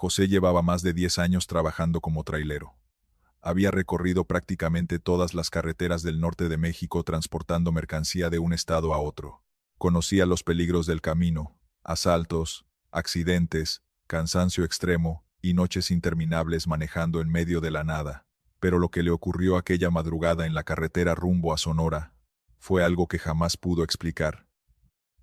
José llevaba más de 10 años trabajando como trailero. Había recorrido prácticamente todas las carreteras del norte de México transportando mercancía de un estado a otro. Conocía los peligros del camino, asaltos, accidentes, cansancio extremo y noches interminables manejando en medio de la nada. Pero lo que le ocurrió aquella madrugada en la carretera rumbo a Sonora fue algo que jamás pudo explicar.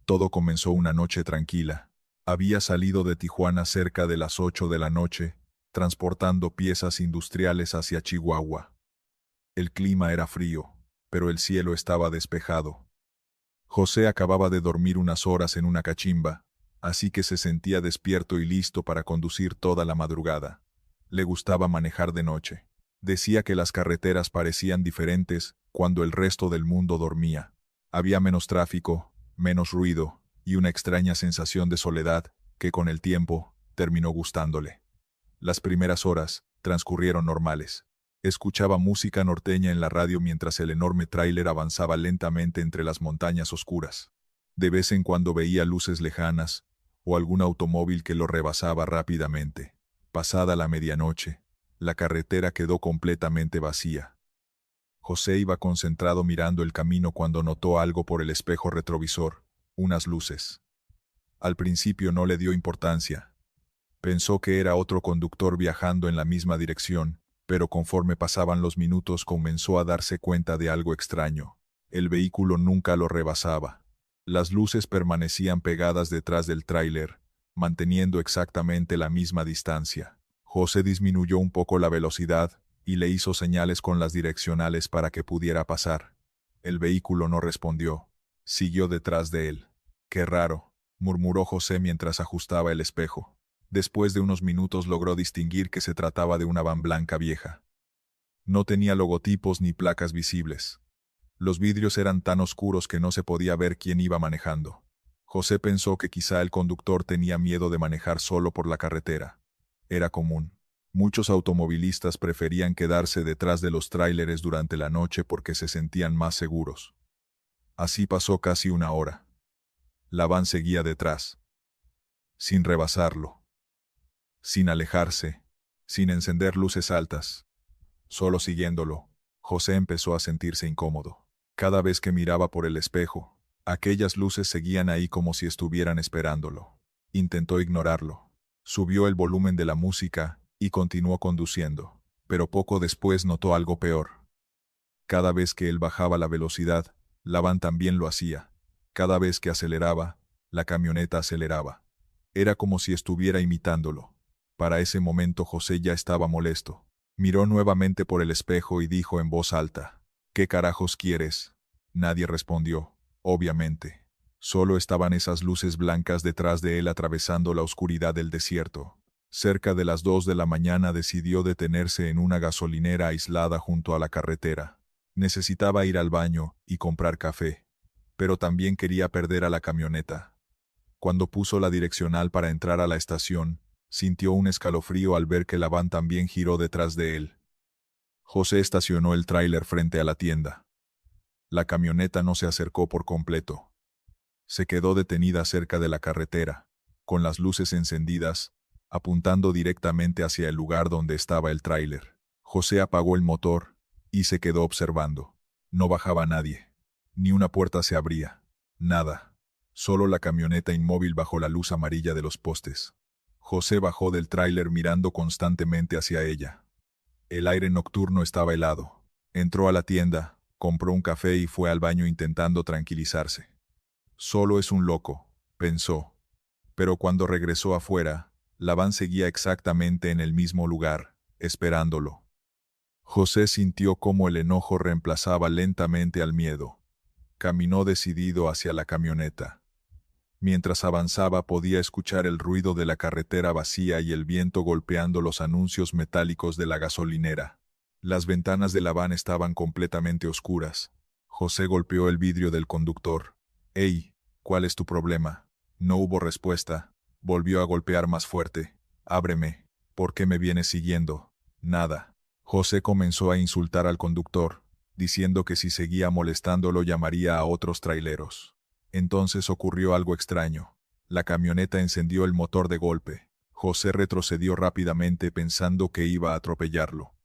Todo comenzó una noche tranquila. Había salido de Tijuana cerca de las 8 de la noche, transportando piezas industriales hacia Chihuahua. El clima era frío, pero el cielo estaba despejado. José acababa de dormir unas horas en una cachimba, así que se sentía despierto y listo para conducir toda la madrugada. Le gustaba manejar de noche. Decía que las carreteras parecían diferentes cuando el resto del mundo dormía. Había menos tráfico, menos ruido y una extraña sensación de soledad que con el tiempo terminó gustándole. Las primeras horas transcurrieron normales. Escuchaba música norteña en la radio mientras el enorme tráiler avanzaba lentamente entre las montañas oscuras. De vez en cuando veía luces lejanas o algún automóvil que lo rebasaba rápidamente. Pasada la medianoche, la carretera quedó completamente vacía. José iba concentrado mirando el camino cuando notó algo por el espejo retrovisor, unas luces. Al principio no le dio importancia. Pensó que era otro conductor viajando en la misma dirección, pero conforme pasaban los minutos comenzó a darse cuenta de algo extraño. El vehículo nunca lo rebasaba. Las luces permanecían pegadas detrás del tráiler, manteniendo exactamente la misma distancia. José disminuyó un poco la velocidad y le hizo señales con las direccionales para que pudiera pasar. El vehículo no respondió. Siguió detrás de él. «Qué raro», murmuró José mientras ajustaba el espejo. Después de unos minutos logró distinguir que se trataba de una van blanca vieja. No tenía logotipos ni placas visibles. Los vidrios eran tan oscuros que no se podía ver quién iba manejando. José pensó que quizá el conductor tenía miedo de manejar solo por la carretera. Era común. Muchos automovilistas preferían quedarse detrás de los tráileres durante la noche porque se sentían más seguros. Así pasó casi una hora. La van seguía detrás, sin rebasarlo, sin alejarse, sin encender luces altas, solo siguiéndolo. José empezó a sentirse incómodo. Cada vez que miraba por el espejo, aquellas luces seguían ahí como si estuvieran esperándolo. Intentó ignorarlo. Subió el volumen de la música y continuó conduciendo, pero poco después notó algo peor. Cada vez que él bajaba la velocidad, la van también lo hacía. Cada vez que aceleraba, la camioneta aceleraba. Era como si estuviera imitándolo. Para ese momento José ya estaba molesto. Miró nuevamente por el espejo y dijo en voz alta: «¿Qué carajos quieres?». Nadie respondió, obviamente. Solo estaban esas luces blancas detrás de él atravesando la oscuridad del desierto. Cerca de las 2 de la mañana decidió detenerse en una gasolinera aislada junto a la carretera. Necesitaba ir al baño y comprar café, pero también quería perder a la camioneta. Cuando puso la direccional para entrar a la estación, sintió un escalofrío al ver que la van también giró detrás de él. José estacionó el tráiler frente a la tienda. La camioneta no se acercó por completo. Se quedó detenida cerca de la carretera, con las luces encendidas, apuntando directamente hacia el lugar donde estaba el tráiler. José apagó el motor y se quedó observando. No bajaba nadie. Ni una puerta se abría. Nada. Solo la camioneta inmóvil bajo la luz amarilla de los postes. José bajó del tráiler mirando constantemente hacia ella. El aire nocturno estaba helado. Entró a la tienda, compró un café y fue al baño intentando tranquilizarse. Solo es un loco, pensó. Pero cuando regresó afuera, la van seguía exactamente en el mismo lugar, esperándolo. José sintió cómo el enojo reemplazaba lentamente al miedo. Caminó decidido hacia la camioneta. Mientras avanzaba podía escuchar el ruido de la carretera vacía y el viento golpeando los anuncios metálicos de la gasolinera. Las ventanas de la van estaban completamente oscuras. José golpeó el vidrio del conductor. «Hey, ¿cuál es tu problema?». No hubo respuesta. Volvió a golpear más fuerte. «Ábreme. ¿Por qué me vienes siguiendo?». Nada. José comenzó a insultar al conductor, diciendo que si seguía molestándolo llamaría a otros traileros. Entonces ocurrió algo extraño. La camioneta encendió el motor de golpe. José retrocedió rápidamente pensando que iba a atropellarlo.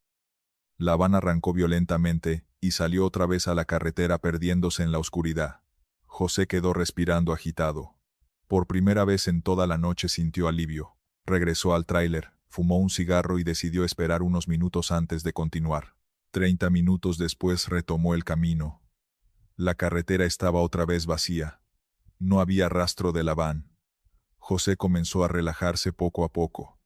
La van arrancó violentamente y salió otra vez a la carretera perdiéndose en la oscuridad. José quedó respirando agitado. Por primera vez en toda la noche sintió alivio. Regresó al tráiler, fumó un cigarro y decidió esperar unos minutos antes de continuar. 30 minutos después retomó el camino. La carretera estaba otra vez vacía. No había rastro de la van. José comenzó a relajarse poco a poco.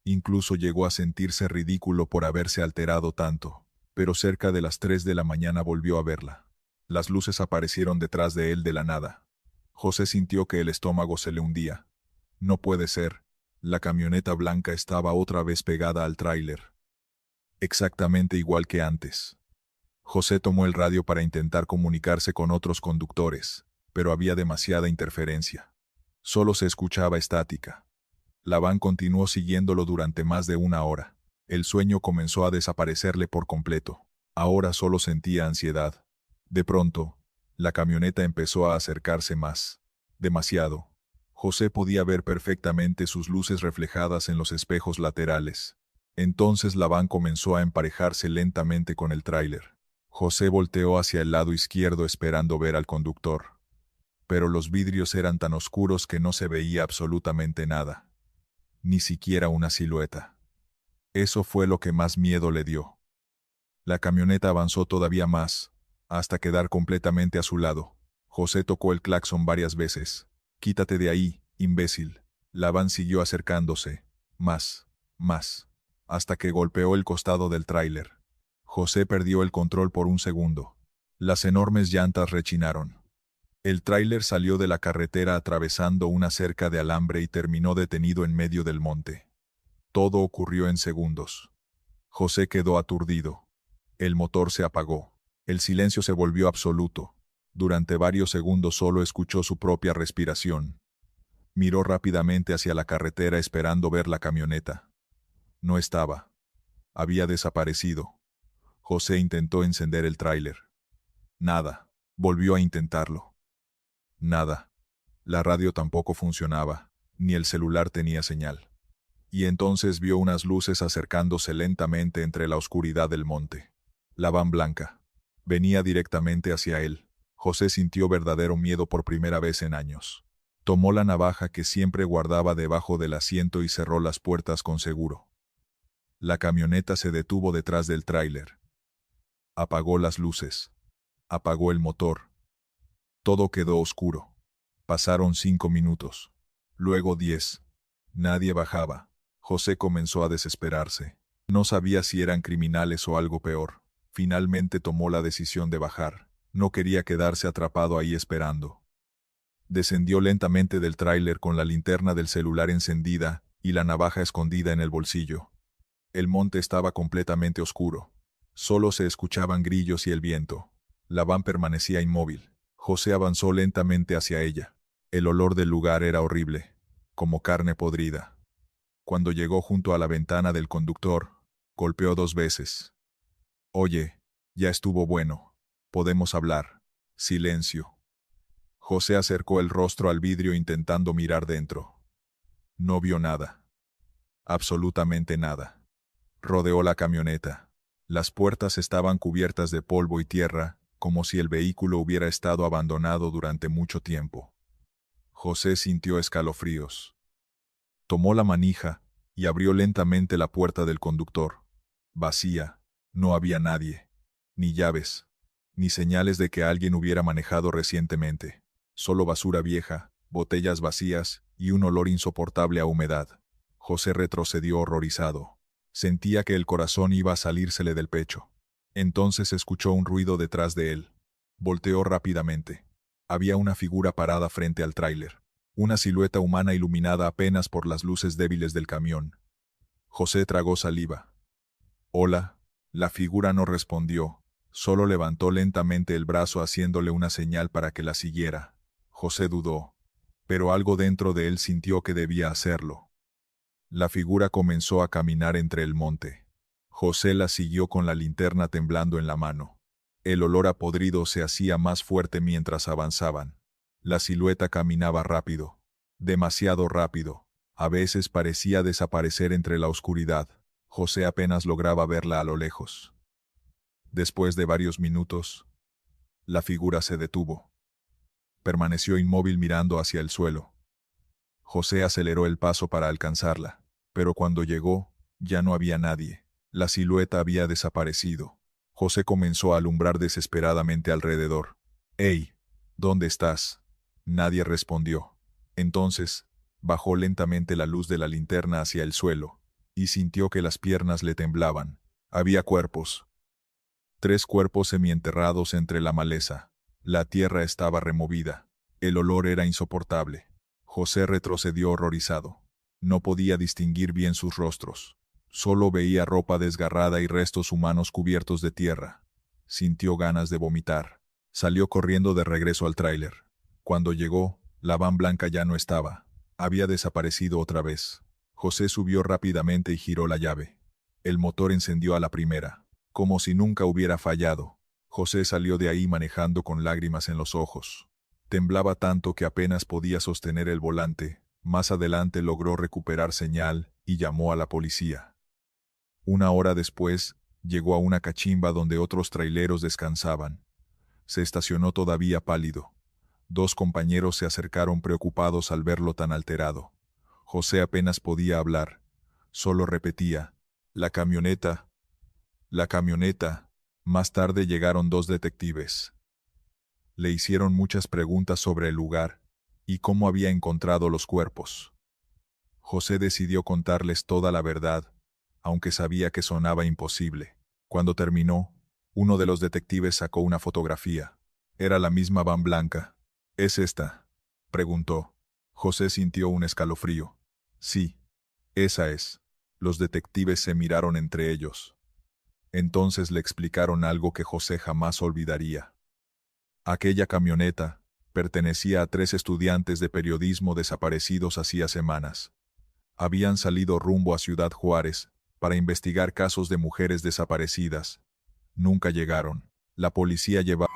Incluso llegó a sentirse ridículo por haberse alterado tanto, pero cerca de las 3 de la mañana volvió a verla. Las luces aparecieron detrás de él de la nada. José sintió que el estómago se le hundía. No puede ser. La camioneta blanca estaba otra vez pegada al tráiler. Exactamente igual que antes. José tomó el radio para intentar comunicarse con otros conductores, pero había demasiada interferencia. Solo se escuchaba estática. La van continuó siguiéndolo durante más de una hora. El sueño comenzó a desaparecerle por completo. Ahora solo sentía ansiedad. De pronto, la camioneta empezó a acercarse más. Demasiado. José podía ver perfectamente sus luces reflejadas en los espejos laterales. Entonces la van comenzó a emparejarse lentamente con el tráiler. José volteó hacia el lado izquierdo esperando ver al conductor. Pero los vidrios eran tan oscuros que no se veía absolutamente nada. Ni siquiera una silueta. Eso fue lo que más miedo le dio. La camioneta avanzó todavía más, hasta quedar completamente a su lado. José tocó el claxon varias veces. «Quítate de ahí, imbécil». La van siguió acercándose. Más, hasta que golpeó el costado del tráiler. José perdió el control por un segundo. Las enormes llantas rechinaron. El tráiler salió de la carretera atravesando una cerca de alambre y terminó detenido en medio del monte. Todo ocurrió en segundos. José quedó aturdido. El motor se apagó. El silencio se volvió absoluto. Durante varios segundos solo escuchó su propia respiración. Miró rápidamente hacia la carretera esperando ver la camioneta. No estaba. Había desaparecido. José intentó encender el tráiler. Nada. Volvió a intentarlo. Nada. La radio tampoco funcionaba, ni el celular tenía señal. Y entonces vio unas luces acercándose lentamente entre la oscuridad del monte. La van blanca. Venía directamente hacia él. José sintió verdadero miedo por primera vez en años. Tomó la navaja que siempre guardaba debajo del asiento y cerró las puertas con seguro. La camioneta se detuvo detrás del tráiler. Apagó las luces. Apagó el motor. Todo quedó oscuro. Pasaron 5 minutos. Luego 10. Nadie bajaba. José comenzó a desesperarse. No sabía si eran criminales o algo peor. Finalmente tomó la decisión de bajar. No quería quedarse atrapado ahí esperando. Descendió lentamente del tráiler con la linterna del celular encendida y la navaja escondida en el bolsillo. El monte estaba completamente oscuro. Solo se escuchaban grillos y el viento. La van permanecía inmóvil. José avanzó lentamente hacia ella. El olor del lugar era horrible, como carne podrida. Cuando llegó junto a la ventana del conductor, golpeó 2 veces. «Oye, ya estuvo bueno. Podemos hablar». Silencio. José acercó el rostro al vidrio intentando mirar dentro. No vio nada. Absolutamente nada. Rodeó la camioneta. Las puertas estaban cubiertas de polvo y tierra, como si el vehículo hubiera estado abandonado durante mucho tiempo. José sintió escalofríos. Tomó la manija y abrió lentamente la puerta del conductor. Vacía. No había nadie. Ni llaves. Ni señales de que alguien hubiera manejado recientemente. Solo basura vieja, botellas vacías y un olor insoportable a humedad. José retrocedió horrorizado. Sentía que el corazón iba a salírsele del pecho. Entonces escuchó un ruido detrás de él. Volteó rápidamente. Había una figura parada frente al tráiler. Una silueta humana iluminada apenas por las luces débiles del camión. José tragó saliva. «Hola». La figura no respondió. Solo levantó lentamente el brazo haciéndole una señal para que la siguiera. José dudó. Pero algo dentro de él sintió que debía hacerlo. La figura comenzó a caminar entre el monte. José la siguió con la linterna temblando en la mano. El olor a podrido se hacía más fuerte mientras avanzaban. La silueta caminaba rápido. Demasiado rápido. A veces parecía desaparecer entre la oscuridad. José apenas lograba verla a lo lejos. Después de varios minutos, la figura se detuvo. Permaneció inmóvil mirando hacia el suelo. José aceleró el paso para alcanzarla, pero cuando llegó, ya no había nadie. La silueta había desaparecido. José comenzó a alumbrar desesperadamente alrededor. «¡Ey! ¿Dónde estás?». Nadie respondió. Entonces, bajó lentamente la luz de la linterna hacia el suelo, y sintió que las piernas le temblaban. Había cuerpos. 3 cuerpos semienterrados entre la maleza. La tierra estaba removida. El olor era insoportable. José retrocedió horrorizado. No podía distinguir bien sus rostros. Solo veía ropa desgarrada y restos humanos cubiertos de tierra. Sintió ganas de vomitar. Salió corriendo de regreso al tráiler. Cuando llegó, la van blanca ya no estaba. Había desaparecido otra vez. José subió rápidamente y giró la llave. El motor encendió a la primera, como si nunca hubiera fallado. José salió de ahí manejando con lágrimas en los ojos. Temblaba tanto que apenas podía sostener el volante. Más adelante logró recuperar señal y llamó a la policía. 1 hora después, llegó a una cachimba donde otros traileros descansaban. Se estacionó todavía pálido. 2 compañeros se acercaron preocupados al verlo tan alterado. José apenas podía hablar. Solo repetía: «La camioneta. La camioneta». Más tarde llegaron 2 detectives. Le hicieron muchas preguntas sobre el lugar y cómo había encontrado los cuerpos. José decidió contarles toda la verdad, aunque sabía que sonaba imposible. Cuando terminó, uno de los detectives sacó una fotografía. Era la misma van blanca. «¿Es esta?», preguntó. José sintió un escalofrío. «Sí, esa es». Los detectives se miraron entre ellos. Entonces le explicaron algo que José jamás olvidaría. Aquella camioneta pertenecía a 3 estudiantes de periodismo desaparecidos hacía semanas. Habían salido rumbo a Ciudad Juárez para investigar casos de mujeres desaparecidas. Nunca llegaron. La policía llevaba...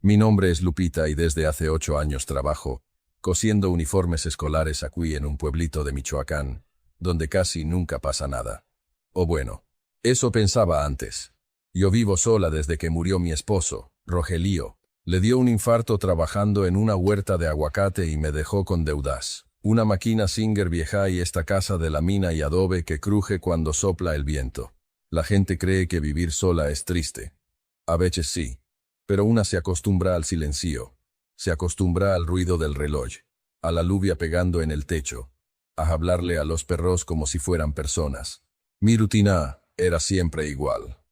Mi nombre es Lupita y desde hace 8 años trabajo cosiendo uniformes escolares aquí en un pueblito de Michoacán, donde casi nunca pasa nada. O bueno, eso pensaba antes. Yo vivo sola desde que murió mi esposo, Rogelio. Le dio un infarto trabajando en una huerta de aguacate y me dejó con deudas. Una máquina Singer vieja y esta casa de lámina y adobe que cruje cuando sopla el viento. La gente cree que vivir sola es triste. A veces sí, pero una se acostumbra al silencio. Se acostumbra al ruido del reloj, a la lluvia pegando en el techo, a hablarle a los perros como si fueran personas. Mi rutina era siempre igual.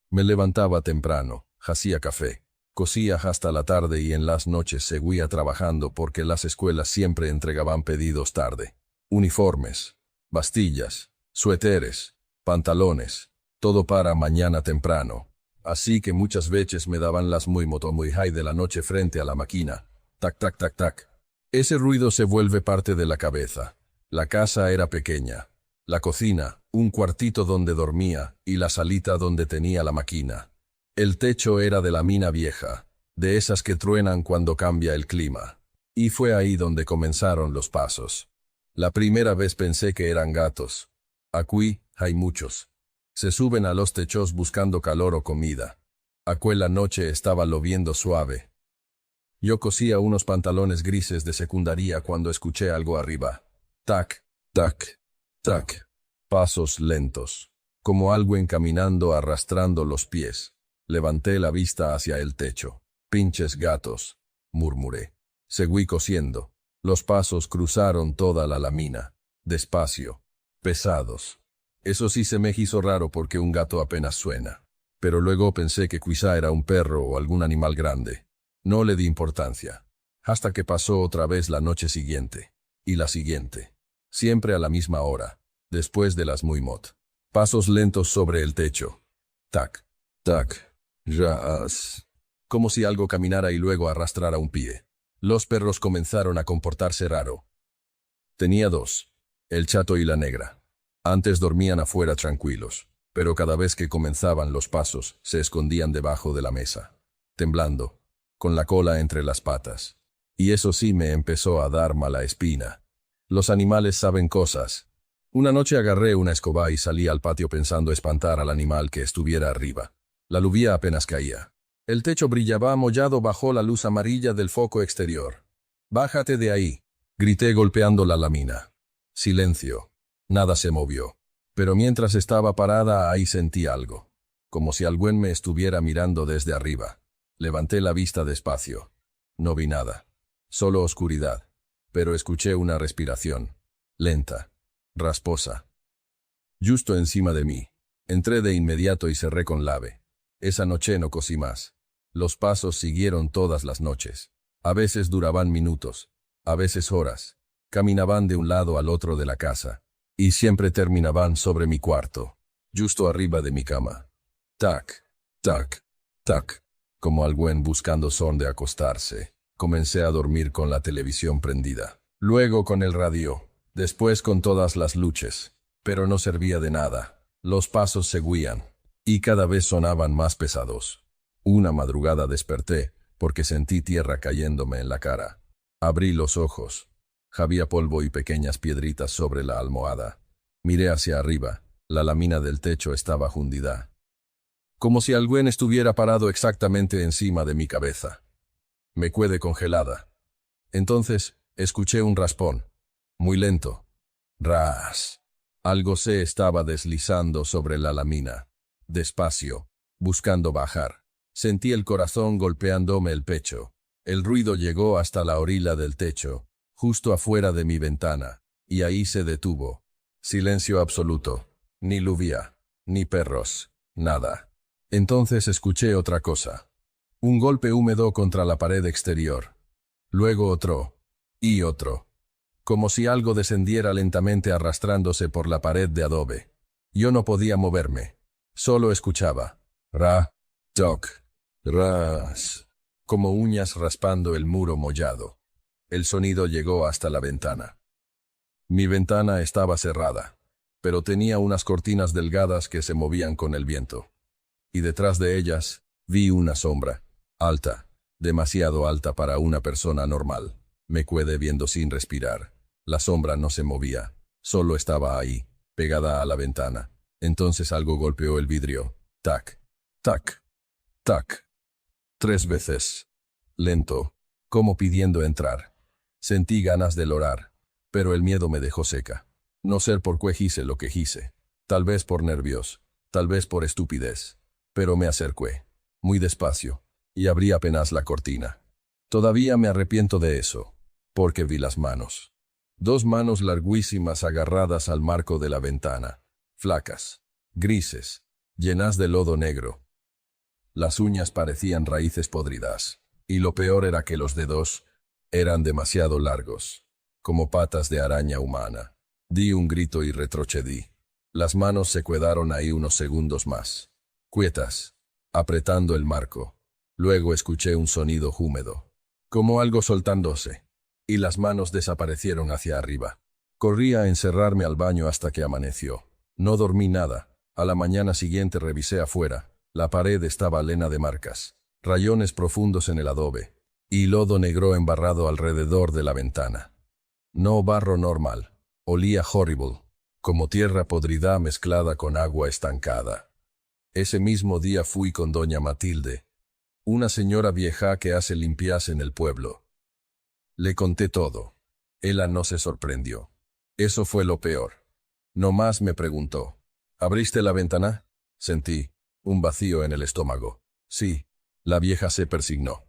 Me levantaba temprano, hacía café, cosía hasta la tarde y en las noches seguía trabajando porque las escuelas siempre entregaban pedidos tarde. Uniformes, bastillas, suéteres, pantalones, todo para mañana temprano. Así que muchas veces me daban las muy high de la noche frente a la máquina. Tac, tac, tac, tac. Ese ruido se vuelve parte de la cabeza. La casa era pequeña. La cocina, un cuartito donde dormía, y la salita donde tenía la máquina. El techo era de lámina vieja, de esas que truenan cuando cambia el clima. Y fue ahí donde comenzaron los pasos. La primera vez pensé que eran gatos. Aquí hay muchos. Se suben a los techos buscando calor o comida. Aquella noche estaba lloviendo suave. Yo cosía unos pantalones grises de secundaria cuando escuché algo arriba. Tac, tac, tac. Pasos lentos. Como alguien caminando arrastrando los pies. Levanté la vista hacia el techo. «Pinches gatos», murmuré. Seguí cosiendo. Los pasos cruzaron toda la lámina. Despacio. Pesados. Eso sí se me hizo raro porque un gato apenas suena. Pero luego pensé que quizá era un perro o algún animal grande. No le di importancia. Hasta que pasó otra vez la noche siguiente. Y la siguiente. Siempre a la misma hora. Después de las muy mot. Pasos lentos sobre el techo. Tac, tac, ras. Como si algo caminara y luego arrastrara un pie. Los perros comenzaron a comportarse raro. Tenía 2. El chato y la negra. Antes dormían afuera tranquilos, pero cada vez que comenzaban los pasos, se escondían debajo de la mesa, temblando, con la cola entre las patas. Y eso sí me empezó a dar mala espina. Los animales saben cosas. Una noche agarré una escoba y salí al patio pensando espantar al animal que estuviera arriba. La lluvia apenas caía. El techo brillaba amollado bajo la luz amarilla del foco exterior. «Bájate de ahí», grité golpeando la lámina. Silencio. Nada se movió. Pero mientras estaba parada ahí sentí algo. Como si alguien me estuviera mirando desde arriba. Levanté la vista despacio. No vi nada. Solo oscuridad. Pero escuché una respiración. Lenta. Rasposa. Justo encima de mí. Entré de inmediato y cerré con llave. Esa noche no cosí más. Los pasos siguieron todas las noches. A veces duraban minutos. A veces horas. Caminaban de un lado al otro de la casa. Y siempre terminaban sobre mi cuarto. Justo arriba de mi cama. Tac, tac, tac. Como alguien buscando donde acostarse. Comencé a dormir con la televisión prendida. Luego con el radio. Después con todas las luces. Pero no servía de nada. Los pasos seguían. Y cada vez sonaban más pesados. Una madrugada desperté, porque sentí tierra cayéndome en la cara. Abrí los ojos. Había polvo y pequeñas piedritas sobre la almohada. Miré hacia arriba. La lámina del techo estaba hundida. Como si alguien estuviera parado exactamente encima de mi cabeza. Me quedé congelada. Entonces, escuché un raspón. Muy lento. Ras. Algo se estaba deslizando sobre la lámina. Despacio. Buscando bajar. Sentí el corazón golpeándome el pecho. El ruido llegó hasta la orilla del techo, justo afuera de mi ventana, y ahí se detuvo. Silencio absoluto. Ni lluvia, ni perros, nada. Entonces escuché otra cosa. Un golpe húmedo contra la pared exterior. Luego otro. Y otro. Como si algo descendiera lentamente arrastrándose por la pared de adobe. Yo no podía moverme. Solo escuchaba. Ra, toc, ras. Como uñas raspando el muro mollado. El sonido llegó hasta la ventana. Mi ventana estaba cerrada, pero tenía unas cortinas delgadas que se movían con el viento. Y detrás de ellas, vi una sombra, alta, demasiado alta para una persona normal. Me quedé viendo sin respirar. La sombra no se movía, solo estaba ahí, pegada a la ventana. Entonces algo golpeó el vidrio. Tac, tac, tac. 3 veces. Lento, como pidiendo entrar. Sentí ganas de llorar, pero el miedo me dejó seca. No sé por qué hice lo que hice. Tal vez por nervios, tal vez por estupidez. Pero me acerqué, muy despacio, y abrí apenas la cortina. Todavía me arrepiento de eso, porque vi las manos. 2 manos larguísimas agarradas al marco de la ventana, flacas, grises, llenas de lodo negro. Las uñas parecían raíces podridas, y lo peor era que los dedos eran demasiado largos, como patas de araña humana. Di un grito y retrocedí. Las manos se quedaron ahí unos segundos más, quietas, apretando el marco. Luego escuché un sonido húmedo, como algo soltándose, y las manos desaparecieron hacia arriba. Corrí a encerrarme al baño hasta que amaneció. No dormí nada. A la mañana siguiente revisé afuera. La pared estaba llena de marcas, rayones profundos en el adobe, y lodo negro embarrado alrededor de la ventana. No barro normal. Olía horrible, como tierra podrida mezclada con agua estancada. Ese mismo día fui con doña Matilde, una señora vieja que hace limpias en el pueblo. Le conté todo. Ella no se sorprendió. Eso fue lo peor. No más me preguntó. ¿Abriste la ventana? Sentí un vacío en el estómago. Sí. La vieja se persignó.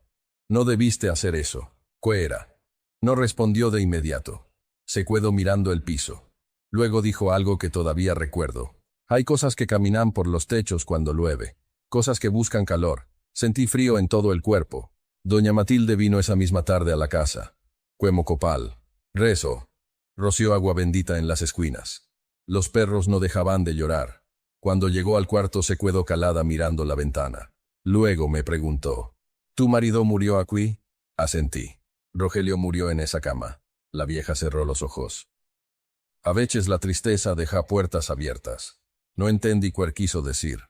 No debiste hacer eso. ¿Qué era? No respondió de inmediato. Se quedó mirando el piso. Luego dijo algo que todavía recuerdo. Hay cosas que caminan por los techos cuando llueve. Cosas que buscan calor. Sentí frío en todo el cuerpo. Doña Matilde vino esa misma tarde a la casa. Cuemo copal. Rezó. Roció agua bendita en las esquinas. Los perros no dejaban de llorar. Cuando llegó al cuarto se quedó calada mirando la ventana. Luego me preguntó. ¿Tu marido murió aquí? Asentí. Rogelio murió en esa cama. La vieja cerró los ojos. A veces la tristeza deja puertas abiertas. No entendí qué quiso decir.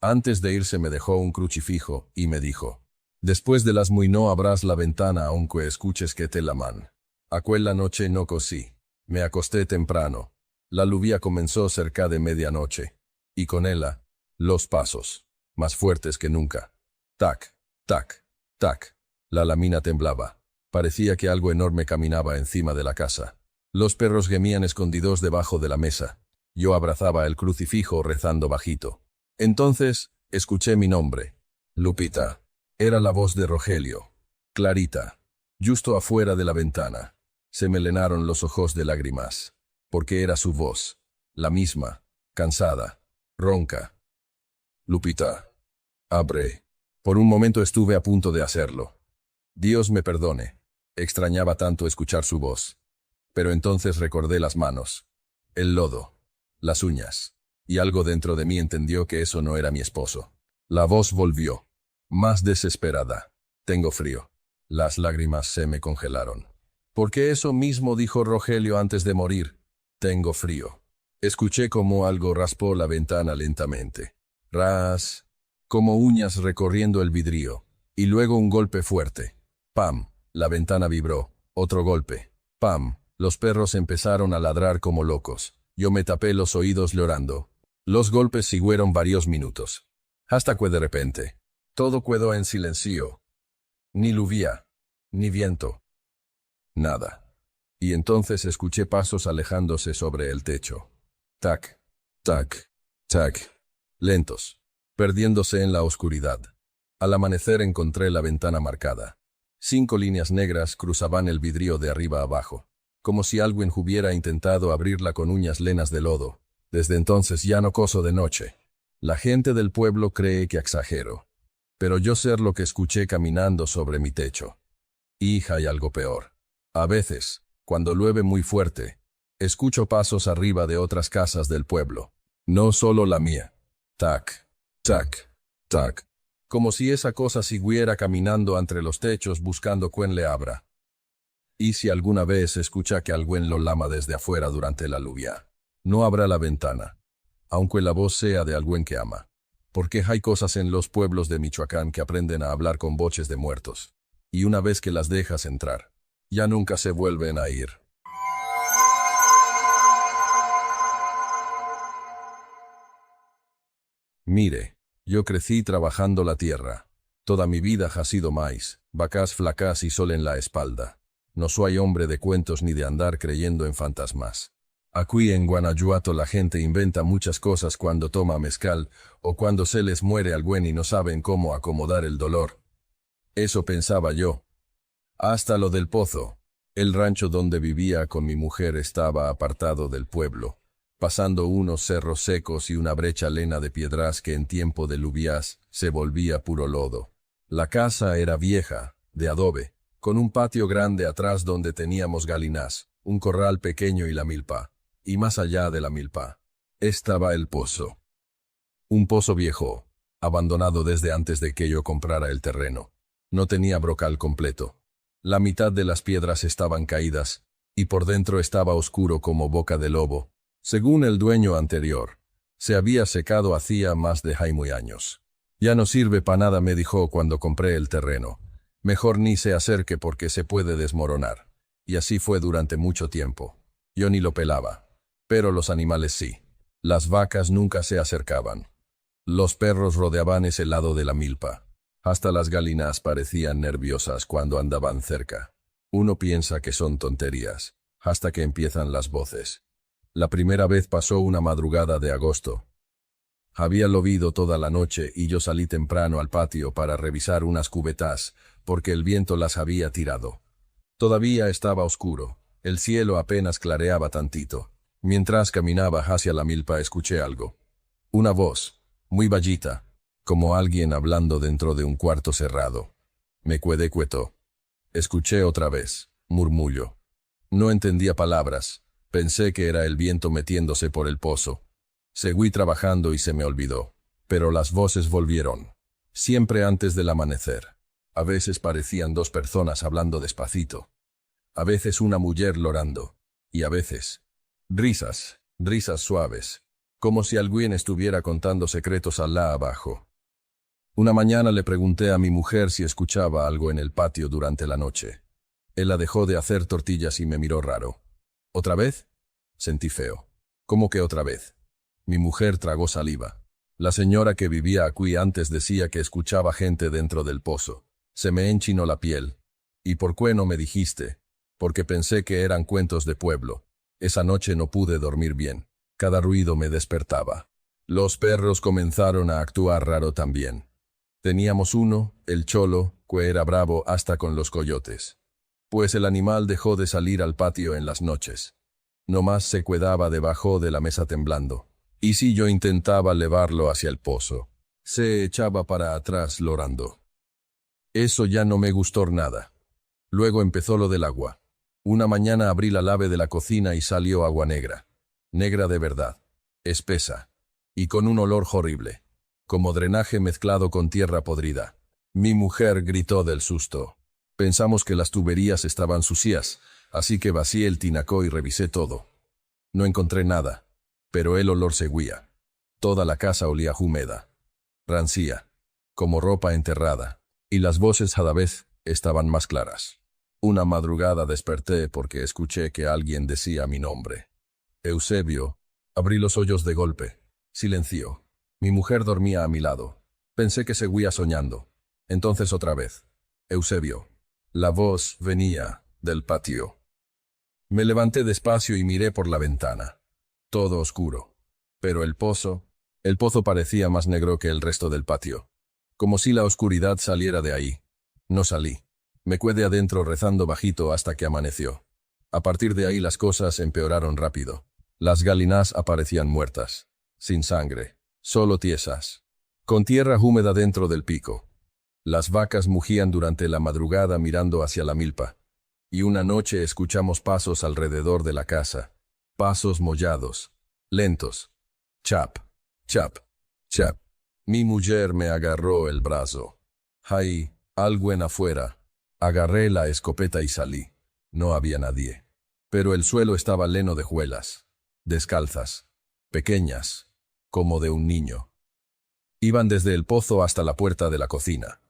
Antes de irse me dejó un crucifijo y me dijo. Después de las muy no abras la ventana aunque escuches que te laman. Aquella noche no cosí. Me acosté temprano. La lluvia comenzó cerca de medianoche. Y con ella, los pasos, más fuertes que nunca. Tac, tac, tac. La lámina temblaba. Parecía que algo enorme caminaba encima de la casa. Los perros gemían escondidos debajo de la mesa. Yo abrazaba el crucifijo rezando bajito. Entonces, escuché mi nombre. Lupita. Era la voz de Rogelio. Clarita. Justo afuera de la ventana. Se me llenaron los ojos de lágrimas. Porque era su voz. La misma. Cansada. Ronca. Lupita. Abre. Por un momento estuve a punto de hacerlo. Dios me perdone. Extrañaba tanto escuchar su voz. Pero entonces recordé las manos. El lodo. Las uñas. Y algo dentro de mí entendió que eso no era mi esposo. La voz volvió. Más desesperada. Tengo frío. Las lágrimas se me congelaron. Porque eso mismo dijo Rogelio antes de morir. Tengo frío. Escuché como algo raspó la ventana lentamente. Ras. Como uñas recorriendo el vidrio. Y luego un golpe fuerte. Pam. La ventana vibró. Otro golpe. Pam. Los perros empezaron a ladrar como locos. Yo me tapé los oídos llorando. Los golpes siguieron varios minutos. Hasta que de repente, todo quedó en silencio. Ni lluvia. Ni viento. Nada. Y entonces escuché pasos alejándose sobre el techo. Tac, tac, tac. Lentos. Perdiéndose en la oscuridad. Al amanecer encontré la ventana marcada. 5 líneas negras cruzaban el vidrio de arriba abajo. Como si alguien hubiera intentado abrirla con uñas llenas de lodo. Desde entonces ya no coso de noche. La gente del pueblo cree que exagero. Pero yo sé lo que escuché caminando sobre mi techo. Y hay algo peor. A veces, cuando llueve muy fuerte, escucho pasos arriba de otras casas del pueblo. No solo la mía. Tac, tac, tac. Como si esa cosa siguiera caminando entre los techos buscando quien le abra. Y si alguna vez escucha que alguien lo lama desde afuera durante la lluvia, no abra la ventana, aunque la voz sea de alguien que ama. Porque hay cosas en los pueblos de Michoacán que aprenden a hablar con voces de muertos. Y una vez que las dejas entrar, ya nunca se vuelven a ir. Mire, yo crecí trabajando la tierra. Toda mi vida ha sido maíz, vacas flacas y sol en la espalda. No soy hombre de cuentos ni de andar creyendo en fantasmas. Aquí en Guanajuato la gente inventa muchas cosas cuando toma mezcal, o cuando se les muere alguien y no saben cómo acomodar el dolor. Eso pensaba yo. Hasta lo del pozo. El rancho donde vivía con mi mujer estaba apartado del pueblo, pasando unos cerros secos y una brecha llena de piedras que en tiempo de lluvias se volvía puro lodo. La casa era vieja, de adobe, con un patio grande atrás donde teníamos galinas, un corral pequeño y la milpa. Y más allá de la milpa, estaba el pozo. Un pozo viejo, abandonado desde antes de que yo comprara el terreno. No tenía brocal completo. La mitad de las piedras estaban caídas, y por dentro estaba oscuro como boca de lobo. Según el dueño anterior, se había secado hacía más de muy años. Ya no sirve para nada, me dijo cuando compré el terreno. Mejor ni se acerque porque se puede desmoronar. Y así fue durante mucho tiempo. Yo ni lo pelaba. Pero los animales sí. Las vacas nunca se acercaban. Los perros rodeaban ese lado de la milpa. Hasta las galinas parecían nerviosas cuando andaban cerca. Uno piensa que son tonterías, hasta que empiezan las voces. La primera vez pasó una madrugada de agosto. Había llovido toda la noche y yo salí temprano al patio para revisar unas cubetas, porque el viento las había tirado. Todavía estaba oscuro, el cielo apenas clareaba tantito. Mientras caminaba hacia la milpa escuché algo. Una voz, muy bajita, como alguien hablando dentro de un cuarto cerrado. Me quedé quieto. Escuché otra vez, murmullo. No entendía palabras, pensé que era el viento metiéndose por el pozo. Seguí trabajando y se me olvidó. Pero las voces volvieron. Siempre antes del amanecer. A veces parecían 2 personas hablando despacito. A veces una mujer llorando. Y a veces risas, risas suaves, como si alguien estuviera contando secretos allá abajo. Una mañana le pregunté a mi mujer si escuchaba algo en el patio durante la noche. Ella dejó de hacer tortillas y me miró raro. ¿Otra vez? Sentí feo. ¿Cómo que otra vez? Mi mujer tragó saliva. La señora que vivía aquí antes decía que escuchaba gente dentro del pozo. Se me enchinó la piel. ¿Y por qué no me dijiste? Porque pensé que eran cuentos de pueblo. Esa noche no pude dormir bien. Cada ruido me despertaba. Los perros comenzaron a actuar raro también. Teníamos uno, el Cholo, que era bravo hasta con los coyotes. Pues el animal dejó de salir al patio en las noches. Nomás se quedaba debajo de la mesa temblando. Y si yo intentaba llevarlo hacia el pozo, se echaba para atrás llorando. Eso ya no me gustó nada. Luego empezó lo del agua. Una mañana abrí la llave de la cocina y salió agua negra. Negra de verdad. Espesa. Y con un olor horrible. Como drenaje mezclado con tierra podrida. Mi mujer gritó del susto. Pensamos que las tuberías estaban sucias, así que vacié el tinaco y revisé todo. No encontré nada, pero el olor seguía. Toda la casa olía húmeda. Rancía. Como ropa enterrada. Y las voces cada vez estaban más claras. Una madrugada desperté porque escuché que alguien decía mi nombre. Eusebio. Abrí los ojos de golpe. Silencio. Mi mujer dormía a mi lado. Pensé que seguía soñando. Entonces otra vez. Eusebio. La voz venía del patio. Me levanté despacio y miré por la ventana. Todo oscuro. Pero el pozo parecía más negro que el resto del patio. Como si la oscuridad saliera de ahí. No salí. Me quedé adentro rezando bajito hasta que amaneció. A partir de ahí las cosas empeoraron rápido. Las gallinas aparecían muertas. Sin sangre. Solo tiesas. Con tierra húmeda dentro del pico. Las vacas mugían durante la madrugada mirando hacia la milpa. Y una noche escuchamos pasos alrededor de la casa. Pasos mollados. Lentos. Chap. Chap. Chap. Mi mujer me agarró el brazo. Hay algo en afuera. Agarré la escopeta y salí. No había nadie. Pero el suelo estaba lleno de juelas. Descalzas. Pequeñas. Como de un niño. Iban desde el pozo hasta la puerta de la cocina.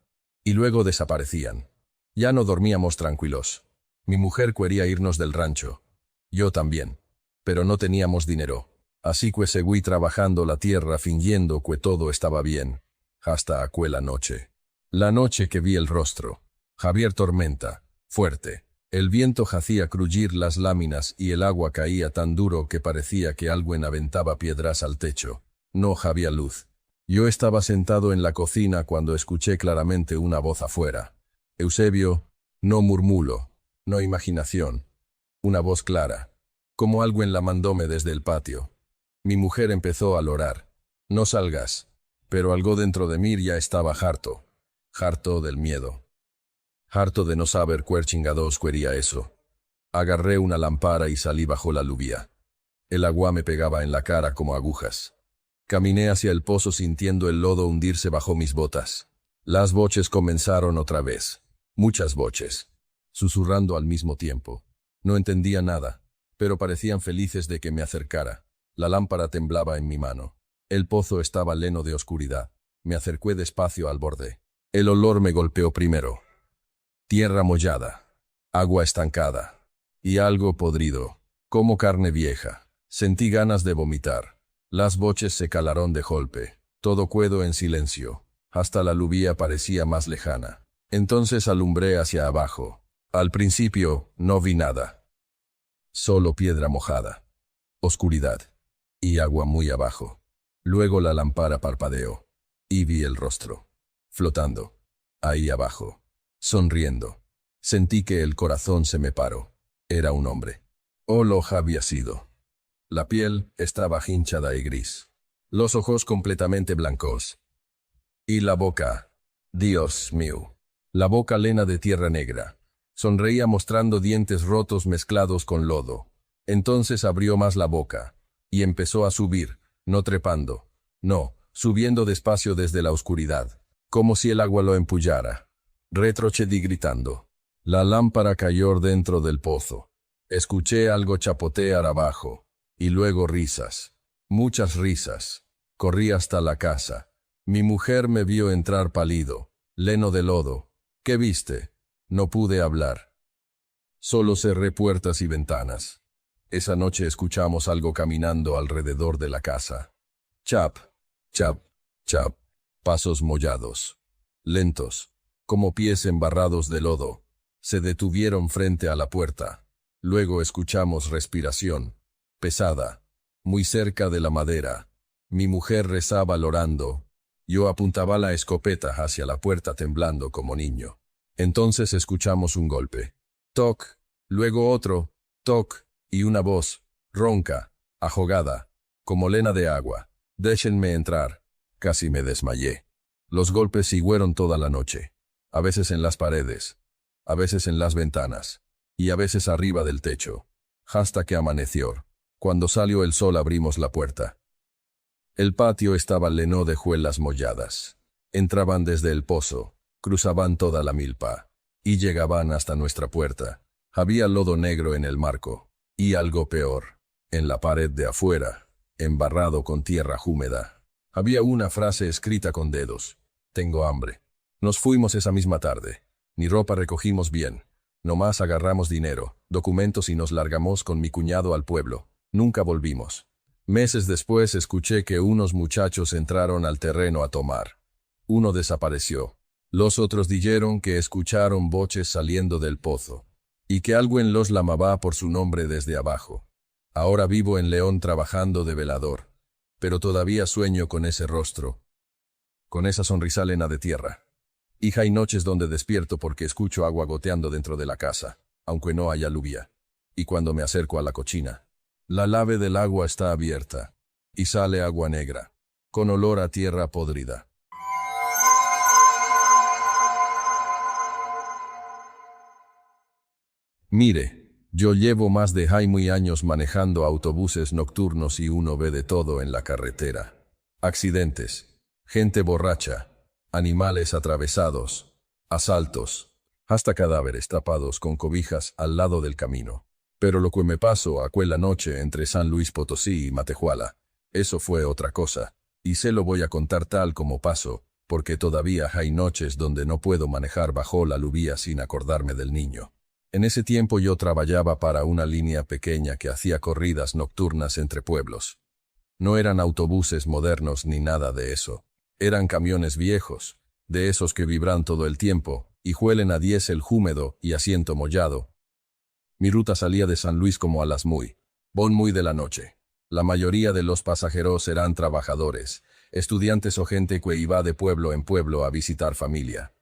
Y luego desaparecían. Ya no dormíamos tranquilos. Mi mujer quería irnos del rancho. Yo también. Pero no teníamos dinero. Así que seguí trabajando la tierra fingiendo que todo estaba bien. Hasta aquella noche. La noche que vi el rostro. Javier tormenta. Fuerte. El viento hacía crujir las láminas y el agua caía tan duro que parecía que alguien aventaba piedras al techo. No había luz. Yo estaba sentado en la cocina cuando escuché claramente una voz afuera. Eusebio, no murmulo, no imaginación. Una voz clara. Como alguien la mandóme desde el patio. Mi mujer empezó a llorar. No salgas. Pero algo dentro de mí ya estaba harto. Harto del miedo. Harto de no saber qué chingados quería eso. Agarré una lámpara y salí bajo la lluvia. El agua me pegaba en la cara como agujas. Caminé hacia el pozo sintiendo el lodo hundirse bajo mis botas. Las voces comenzaron otra vez. Muchas voces. Susurrando al mismo tiempo. No entendía nada, pero parecían felices de que me acercara. La lámpara temblaba en mi mano. El pozo estaba lleno de oscuridad. Me acerqué despacio al borde. El olor me golpeó primero. Tierra mollada. Agua estancada. Y algo podrido. Como carne vieja. Sentí ganas de vomitar. Las voces se calaron de golpe. Todo quedó en silencio. Hasta la lluvia parecía más lejana. Entonces alumbré hacia abajo. Al principio, no vi nada. Solo piedra mojada. Oscuridad. Y agua muy abajo. Luego la lámpara parpadeó. Y vi el rostro. Flotando. Ahí abajo. Sonriendo. Sentí que el corazón se me paró. Era un hombre. O lo había sido. La piel estaba hinchada y gris. Los ojos completamente blancos. Y la boca. Dios mío. La boca llena de tierra negra. Sonreía mostrando dientes rotos mezclados con lodo. Entonces abrió más la boca. Y empezó a subir, no trepando. No, subiendo despacio desde la oscuridad. Como si el agua lo empujara. Retrocedí gritando. La lámpara cayó dentro del pozo. Escuché algo chapotear abajo. Y luego risas. Muchas risas. Corrí hasta la casa. Mi mujer me vio entrar pálido, lleno de lodo. ¿Qué viste? No pude hablar. Solo cerré puertas y ventanas. Esa noche escuchamos algo caminando alrededor de la casa. Chap, chap, chap. Pasos mollados. Lentos, como pies embarrados de lodo. Se detuvieron frente a la puerta. Luego escuchamos respiración. Pesada. Muy cerca de la madera. Mi mujer rezaba llorando. Yo apuntaba la escopeta hacia la puerta temblando como niño. Entonces escuchamos un golpe. Toc, luego otro, toc, y una voz, ronca, ahogada, como lena de agua. Déjenme entrar. Casi me desmayé. Los golpes siguieron toda la noche. A veces en las paredes, a veces en las ventanas, y a veces arriba del techo. Hasta que amaneció. Cuando salió el sol abrimos la puerta. El patio estaba lleno de juelas molladas. Entraban desde el pozo, cruzaban toda la milpa, y llegaban hasta nuestra puerta. Había lodo negro en el marco, y algo peor, en la pared de afuera, embarrado con tierra húmeda. Había una frase escrita con dedos. Tengo hambre. Nos fuimos esa misma tarde. Ni ropa recogimos bien. Nomás agarramos dinero, documentos y nos largamos con mi cuñado al pueblo. Nunca volvimos. Meses después escuché que unos muchachos entraron al terreno a tomar. Uno desapareció. Los otros dijeron que escucharon voces saliendo del pozo, y que alguien los llamaba por su nombre desde abajo. Ahora vivo en León trabajando de velador, pero todavía sueño con ese rostro, con esa sonrisa llena de tierra. Y hay noches donde despierto porque escucho agua goteando dentro de la casa, aunque no haya lluvia. Y cuando me acerco a la cocina, la llave del agua está abierta, y sale agua negra, con olor a tierra podrida. Mire, yo llevo más de muy años manejando autobuses nocturnos y uno ve de todo en la carretera. Accidentes, gente borracha, animales atravesados, asaltos, hasta cadáveres tapados con cobijas al lado del camino. Pero lo que me pasó aquella noche entre San Luis Potosí y Matehuala, eso fue otra cosa, y se lo voy a contar tal como pasó, porque todavía hay noches donde no puedo manejar bajo la lluvia sin acordarme del niño. En ese tiempo yo trabajaba para una línea pequeña que hacía corridas nocturnas entre pueblos. No eran autobuses modernos ni nada de eso. Eran camiones viejos, de esos que vibran todo el tiempo, y huelen a diésel húmedo y asiento mollado. Mi ruta salía de San Luis como a las muy de la noche. La mayoría de los pasajeros eran trabajadores, estudiantes o gente que iba de pueblo en pueblo a visitar familia.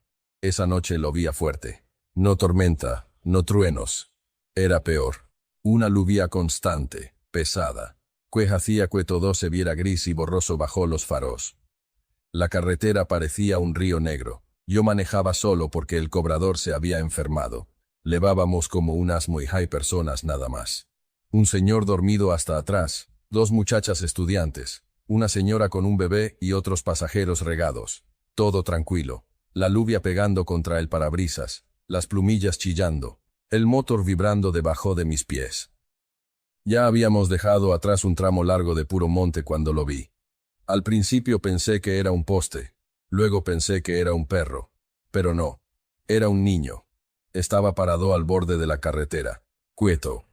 Esa noche llovía fuerte. No tormenta, no truenos. Era peor. Una lluvia constante, pesada, que hacía que todo se viera gris y borroso bajo los faros. La carretera parecía un río negro. Yo manejaba solo porque el cobrador se había enfermado. Levábamos como unas muy personas nada más. Un señor dormido hasta atrás, dos muchachas estudiantes, una señora con un bebé y otros pasajeros regados. Todo tranquilo. La lluvia pegando contra el parabrisas, las plumillas chillando, el motor vibrando debajo de mis pies. Ya habíamos dejado atrás un tramo largo de puro monte cuando lo vi. Al principio pensé que era un poste, luego pensé que era un perro, pero no, era un niño. Estaba parado al borde de la carretera, quieto.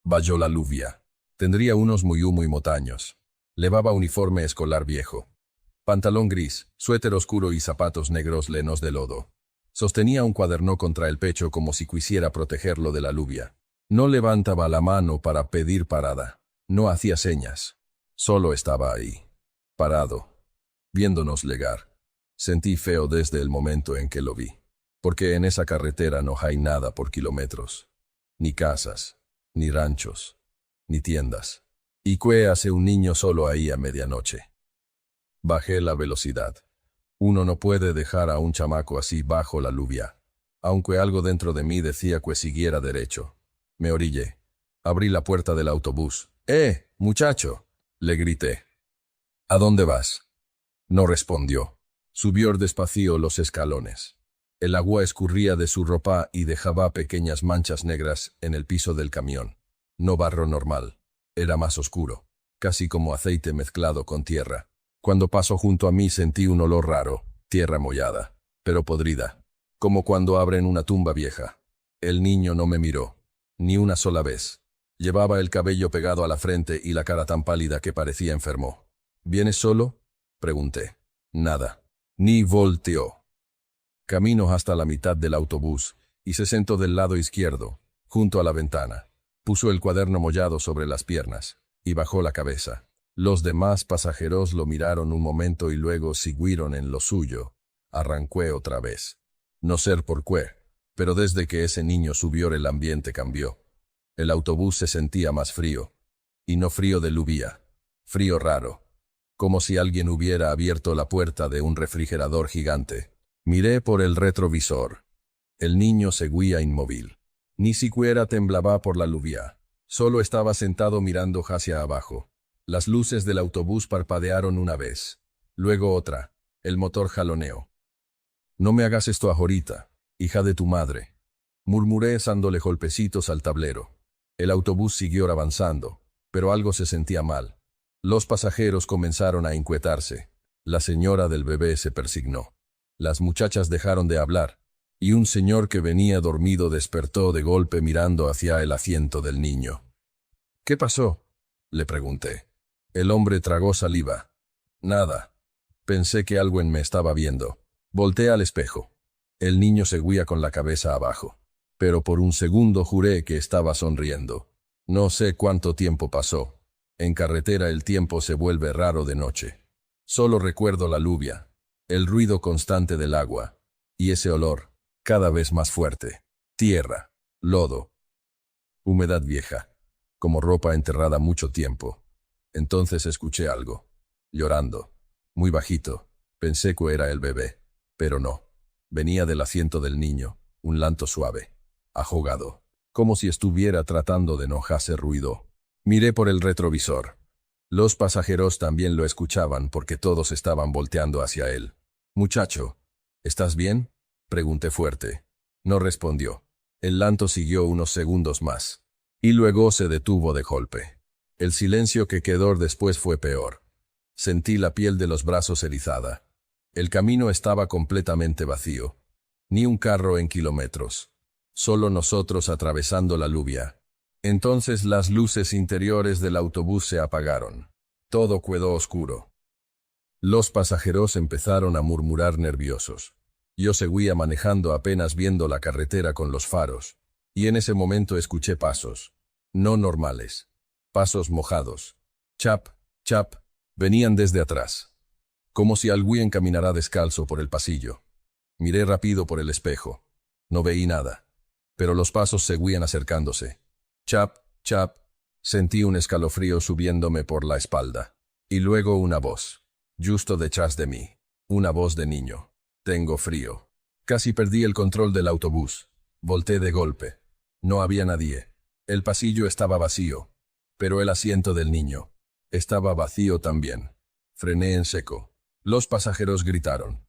Bajó la lluvia. Tendría unos muy motaños. Llevaba uniforme escolar viejo. Pantalón gris, suéter oscuro y zapatos negros llenos de lodo. Sostenía un cuaderno contra el pecho como si quisiera protegerlo de la lluvia. No levantaba la mano para pedir parada. No hacía señas. Solo estaba ahí, parado, viéndonos llegar. Sentí feo desde el momento en que lo vi. Porque en esa carretera no hay nada por kilómetros. Ni casas, ni ranchos, ni tiendas. ¿Y qué hace un niño solo ahí a medianoche? Bajé la velocidad. Uno no puede dejar a un chamaco así bajo la lluvia. Aunque algo dentro de mí decía que siguiera derecho. Me orillé. Abrí la puerta del autobús. Muchacho! Le grité. ¿A dónde vas? No respondió. Subió despacio los escalones. El agua escurría de su ropa y dejaba pequeñas manchas negras en el piso del camión. No barro normal. Era más oscuro, casi como aceite mezclado con tierra. Cuando pasó junto a mí sentí un olor raro, tierra mollada, pero podrida, como cuando abren una tumba vieja. El niño no me miró, ni una sola vez. Llevaba el cabello pegado a la frente y la cara tan pálida que parecía enfermo. ¿Vienes solo?, pregunté. Nada. Ni volteó. Camino hasta la mitad del autobús y se sentó del lado izquierdo, junto a la ventana. Puso el cuaderno mollado sobre las piernas y bajó la cabeza. Los demás pasajeros lo miraron un momento y luego siguieron en lo suyo. Arranqué otra vez. No sé por qué, pero desde que ese niño subió el ambiente cambió. El autobús se sentía más frío. Y no frío de lluvia. Frío raro. Como si alguien hubiera abierto la puerta de un refrigerador gigante. Miré por el retrovisor. El niño seguía inmóvil. Ni siquiera temblaba por la lluvia. Solo estaba sentado mirando hacia abajo. Las luces del autobús parpadearon una vez. Luego otra. El motor jaloneó. «No me hagas esto ahorita, hija de tu madre», murmuré dándole golpecitos al tablero. El autobús siguió avanzando, pero algo se sentía mal. Los pasajeros comenzaron a inquietarse. La señora del bebé se persignó. Las muchachas dejaron de hablar, y un señor que venía dormido despertó de golpe mirando hacia el asiento del niño. «¿Qué pasó?», le pregunté. El hombre tragó saliva. «Nada. Pensé que alguien me estaba viendo». Volteé al espejo. El niño seguía con la cabeza abajo. Pero por un segundo juré que estaba sonriendo. No sé cuánto tiempo pasó. En carretera el tiempo se vuelve raro de noche. Solo recuerdo la lluvia, el ruido constante del agua, y ese olor, cada vez más fuerte. Tierra, lodo, humedad vieja, como ropa enterrada mucho tiempo. Entonces escuché algo, llorando, muy bajito. Pensé que era el bebé, pero no. Venía del asiento del niño, un llanto suave, ahogado, como si estuviera tratando de no hacer ruido. Miré por el retrovisor. Los pasajeros también lo escuchaban porque todos estaban volteando hacia él. «Muchacho, ¿estás bien?», pregunté fuerte. No respondió. El llanto siguió unos segundos más, y luego se detuvo de golpe. El silencio que quedó después fue peor. Sentí la piel de los brazos erizada. El camino estaba completamente vacío. Ni un carro en kilómetros. Solo nosotros atravesando la lluvia. Entonces las luces interiores del autobús se apagaron. Todo quedó oscuro. Los pasajeros empezaron a murmurar nerviosos. Yo seguía manejando apenas viendo la carretera con los faros. Y en ese momento escuché pasos. No normales. Pasos mojados. Chap, chap. Venían desde atrás. Como si alguien caminara descalzo por el pasillo. Miré rápido por el espejo. No veí nada. Pero los pasos seguían acercándose. Chap, chap. Sentí un escalofrío subiéndome por la espalda. Y luego una voz. Justo detrás de mí. Una voz de niño. «Tengo frío». Casi perdí el control del autobús. Volté de golpe. No había nadie. El pasillo estaba vacío. Pero el asiento del niño estaba vacío también. Frené en seco. Los pasajeros gritaron.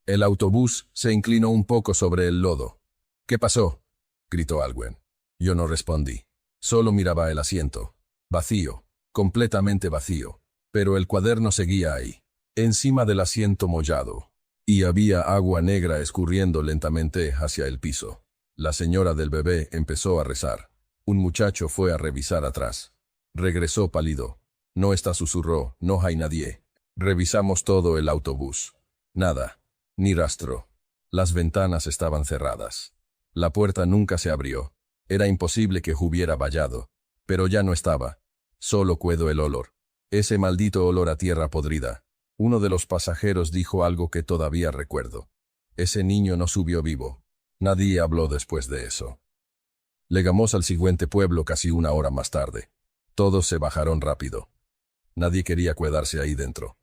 El autobús se inclinó un poco sobre el lodo. «¿Qué pasó?», gritó alguien. Yo no respondí. Solo miraba el asiento. Vacío. Completamente vacío. Pero el cuaderno seguía ahí. Encima del asiento mollado. Y había agua negra escurriendo lentamente hacia el piso. La señora del bebé empezó a rezar. Un muchacho fue a revisar atrás. Regresó pálido. «No está», susurró. «No hay nadie». Revisamos todo el autobús. Nada. Ni rastro. Las ventanas estaban cerradas. La puerta nunca se abrió. Era imposible que hubiera vallado. Pero ya no estaba. Solo quedó el olor. Ese maldito olor a tierra podrida. Uno de los pasajeros dijo algo que todavía recuerdo. Ese niño no subió vivo. Nadie habló después de eso. Llegamos al siguiente pueblo casi una hora más tarde. Todos se bajaron rápido. Nadie quería quedarse ahí dentro.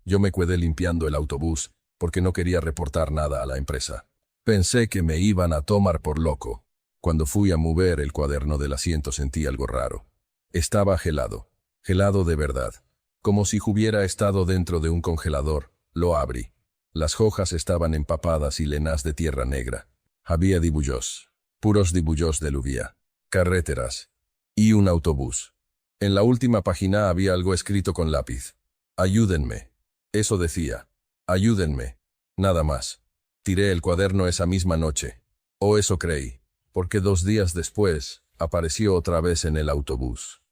Yo me quedé limpiando el autobús, porque no quería reportar nada a la empresa. Pensé que me iban a tomar por loco. Cuando fui a mover el cuaderno del asiento sentí algo raro. Estaba gelado. Gelado de verdad. Como si hubiera estado dentro de un congelador. Lo abrí. Las hojas estaban empapadas y llenas de tierra negra. Había dibujos. Puros dibujos de lluvia. Carreteras. Y un autobús. En la última página había algo escrito con lápiz. «Ayúdenme». Eso decía. Ayúdenme. Nada más. Tiré el cuaderno esa misma noche. O eso creí, porque 2 días después, apareció otra vez en el autobús.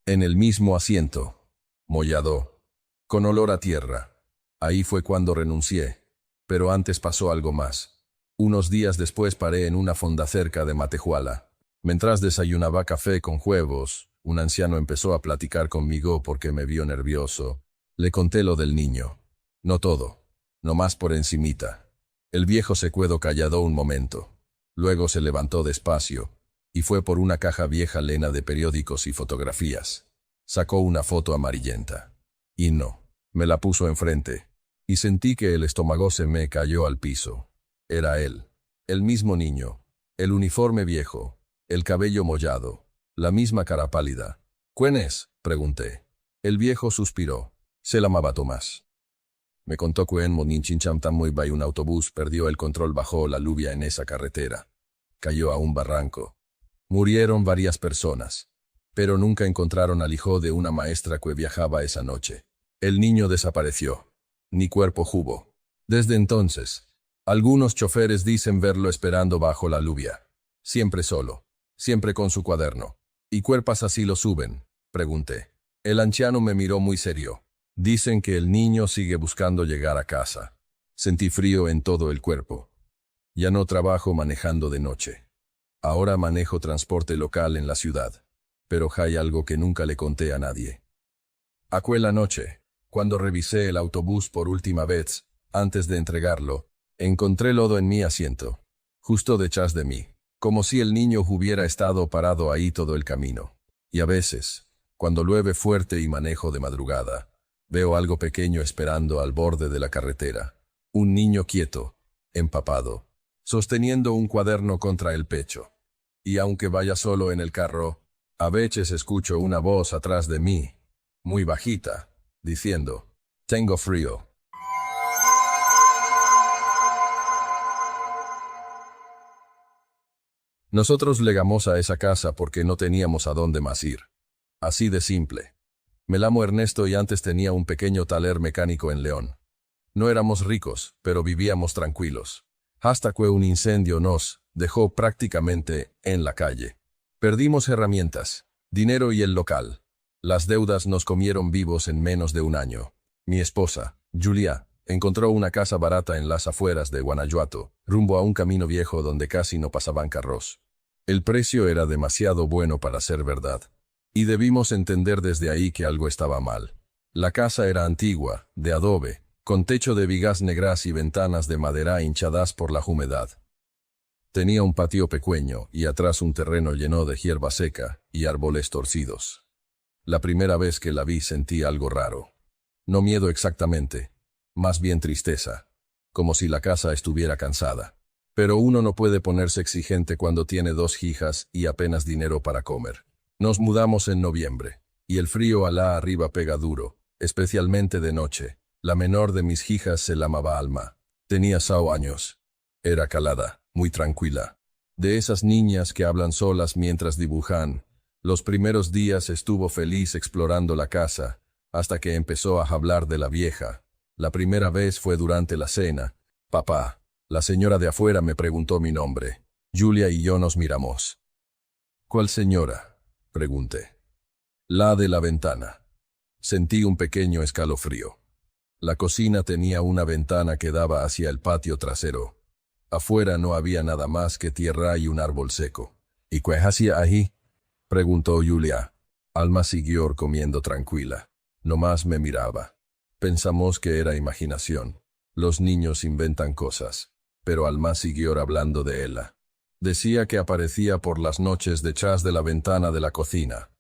En el mismo asiento. Mollado. Con olor a tierra. Ahí fue cuando renuncié. Pero antes pasó algo más. Unos días después paré en una fonda cerca de Matehuala. Mientras desayunaba café con huevos, un anciano empezó a platicar conmigo porque me vio nervioso. Le conté lo del niño. No todo. Nomás por encimita. El viejo se quedó callado un momento. Luego se levantó despacio, y fue por una caja vieja llena de periódicos y fotografías. Sacó una foto amarillenta. Y no. Me la puso enfrente. Y sentí que el estómago se me cayó al piso. Era él. El mismo niño. El uniforme viejo. El cabello mollado. La misma cara pálida. ¿Quién es?, pregunté. El viejo suspiró. Se llamaba Tomás. Me contó que en Moninchinchamtamoy un autobús perdió el control bajo la lluvia en esa carretera. Cayó a un barranco. Murieron varias personas. Pero nunca encontraron al hijo de una maestra que viajaba esa noche. El niño desapareció. Ni cuerpo hubo. Desde entonces, algunos choferes dicen verlo esperando bajo la lluvia. Siempre solo. Siempre con su cuaderno. ¿Y cuerpas así lo suben?, pregunté. El anciano me miró muy serio. Dicen que el niño sigue buscando llegar a casa. Sentí frío en todo el cuerpo. Ya no trabajo manejando de noche. Ahora manejo transporte local en la ciudad. Pero hay algo que nunca le conté a nadie. Aquella noche, cuando revisé el autobús por última vez, antes de entregarlo, encontré lodo en mi asiento, justo detrás de mí, como si el niño hubiera estado parado ahí todo el camino. Y a veces, cuando llueve fuerte y manejo de madrugada, veo algo pequeño esperando al borde de la carretera. Un niño quieto, empapado, sosteniendo un cuaderno contra el pecho. Y aunque vaya solo en el carro, a veces escucho una voz atrás de mí, muy bajita, diciendo, «Tengo frío». Nosotros llegamos a esa casa porque no teníamos a dónde más ir. Así de simple. Me llamo Ernesto y antes tenía un pequeño taller mecánico en León. No éramos ricos, pero vivíamos tranquilos. Hasta que un incendio nos dejó prácticamente en la calle. Perdimos herramientas, dinero y el local. Las deudas nos comieron vivos en menos de un año. Mi esposa, Julia, encontró una casa barata en las afueras de Guanajuato, rumbo a un camino viejo donde casi no pasaban carros. El precio era demasiado bueno para ser verdad. Y debimos entender desde ahí que algo estaba mal. La casa era antigua, de adobe, con techo de vigas negras y ventanas de madera hinchadas por la humedad. Tenía un patio pequeño y atrás un terreno lleno de hierba seca y árboles torcidos. La primera vez que la vi sentí algo raro. No miedo exactamente, más bien tristeza, como si la casa estuviera cansada. Pero uno no puede ponerse exigente cuando tiene 2 hijas y apenas dinero para comer. Nos mudamos en noviembre, y el frío allá arriba pega duro, especialmente de noche. La menor de mis hijas se llamaba Alma. Tenía 6 años. Era calada, muy tranquila. De esas niñas que hablan solas mientras dibujan. Los primeros días estuvo feliz explorando la casa, hasta que empezó a hablar de la vieja. La primera vez fue durante la cena. «Papá». La señora de afuera me preguntó mi nombre. Julia y yo nos miramos. «¿Cuál señora?», pregunté. «La de la ventana». Sentí un pequeño escalofrío. La cocina tenía una ventana que daba hacia el patio trasero. Afuera no había nada más que tierra y un árbol seco. «¿Y qué hacía ahí?», preguntó Julia. Alma siguió comiendo tranquila. Nomás me miraba. Pensamos que era imaginación. Los niños inventan cosas. Pero Alma siguió hablando de ella. Decía que aparecía por las noches detrás de la ventana de la cocina.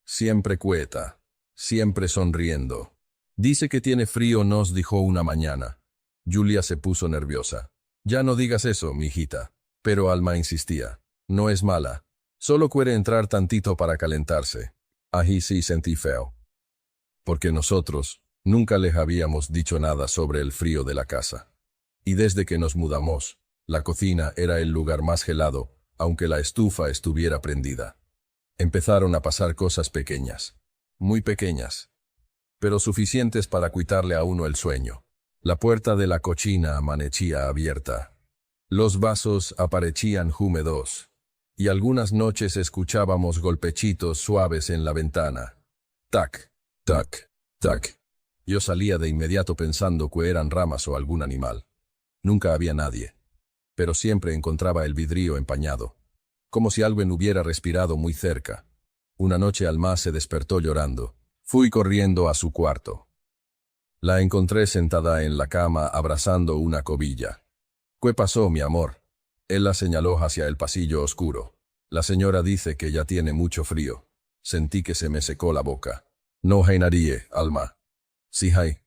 Siempre quieta. Siempre sonriendo. «Dice que tiene frío», nos dijo una mañana. Julia se puso nerviosa. «Ya no digas eso, mijita». Pero Alma insistía. «No es mala. Solo quiere entrar tantito para calentarse». Ahí sí sentí feo. Porque nosotros nunca les habíamos dicho nada sobre el frío de la casa. Y desde que nos mudamos, la cocina era el lugar más helado, aunque la estufa estuviera prendida. Empezaron a pasar cosas pequeñas. Muy pequeñas. pero suficientes para quitarle a uno el sueño. La puerta de la cocina amanecía abierta. Los vasos aparecían húmedos, y algunas noches escuchábamos golpechitos suaves en la ventana. Tac, tac, tac. Yo salía de inmediato pensando que eran ramas o algún animal. Nunca había nadie, pero siempre encontraba el vidrio empañado, como si alguien hubiera respirado muy cerca. Una noche Alma se despertó llorando. Fui corriendo a su cuarto. La encontré sentada en la cama abrazando una cobilla. ¿Qué pasó, mi amor? Él la señaló hacia el pasillo oscuro. La señora dice que ya tiene mucho frío. Sentí que se me secó la boca. No hay nadie, Alma. Sí hay.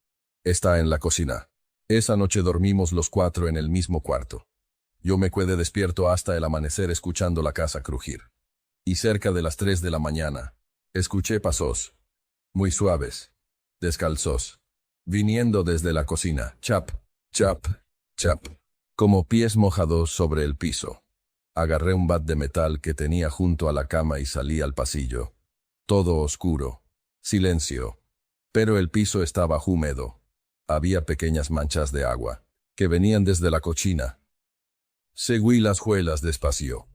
Está en la cocina. Esa noche dormimos los 4 en el mismo cuarto. Yo me quedé despierto hasta el amanecer escuchando la casa crujir. Y cerca de las 3 de la mañana, escuché pasos, muy suaves, descalzos, viniendo desde la cocina, chap, chap, chap, como pies mojados sobre el piso. Agarré un bat de metal que tenía junto a la cama y salí al pasillo. Todo oscuro, silencio, pero el piso estaba húmedo. Había pequeñas manchas de agua, que venían desde la cocina. Seguí las huellas despacio.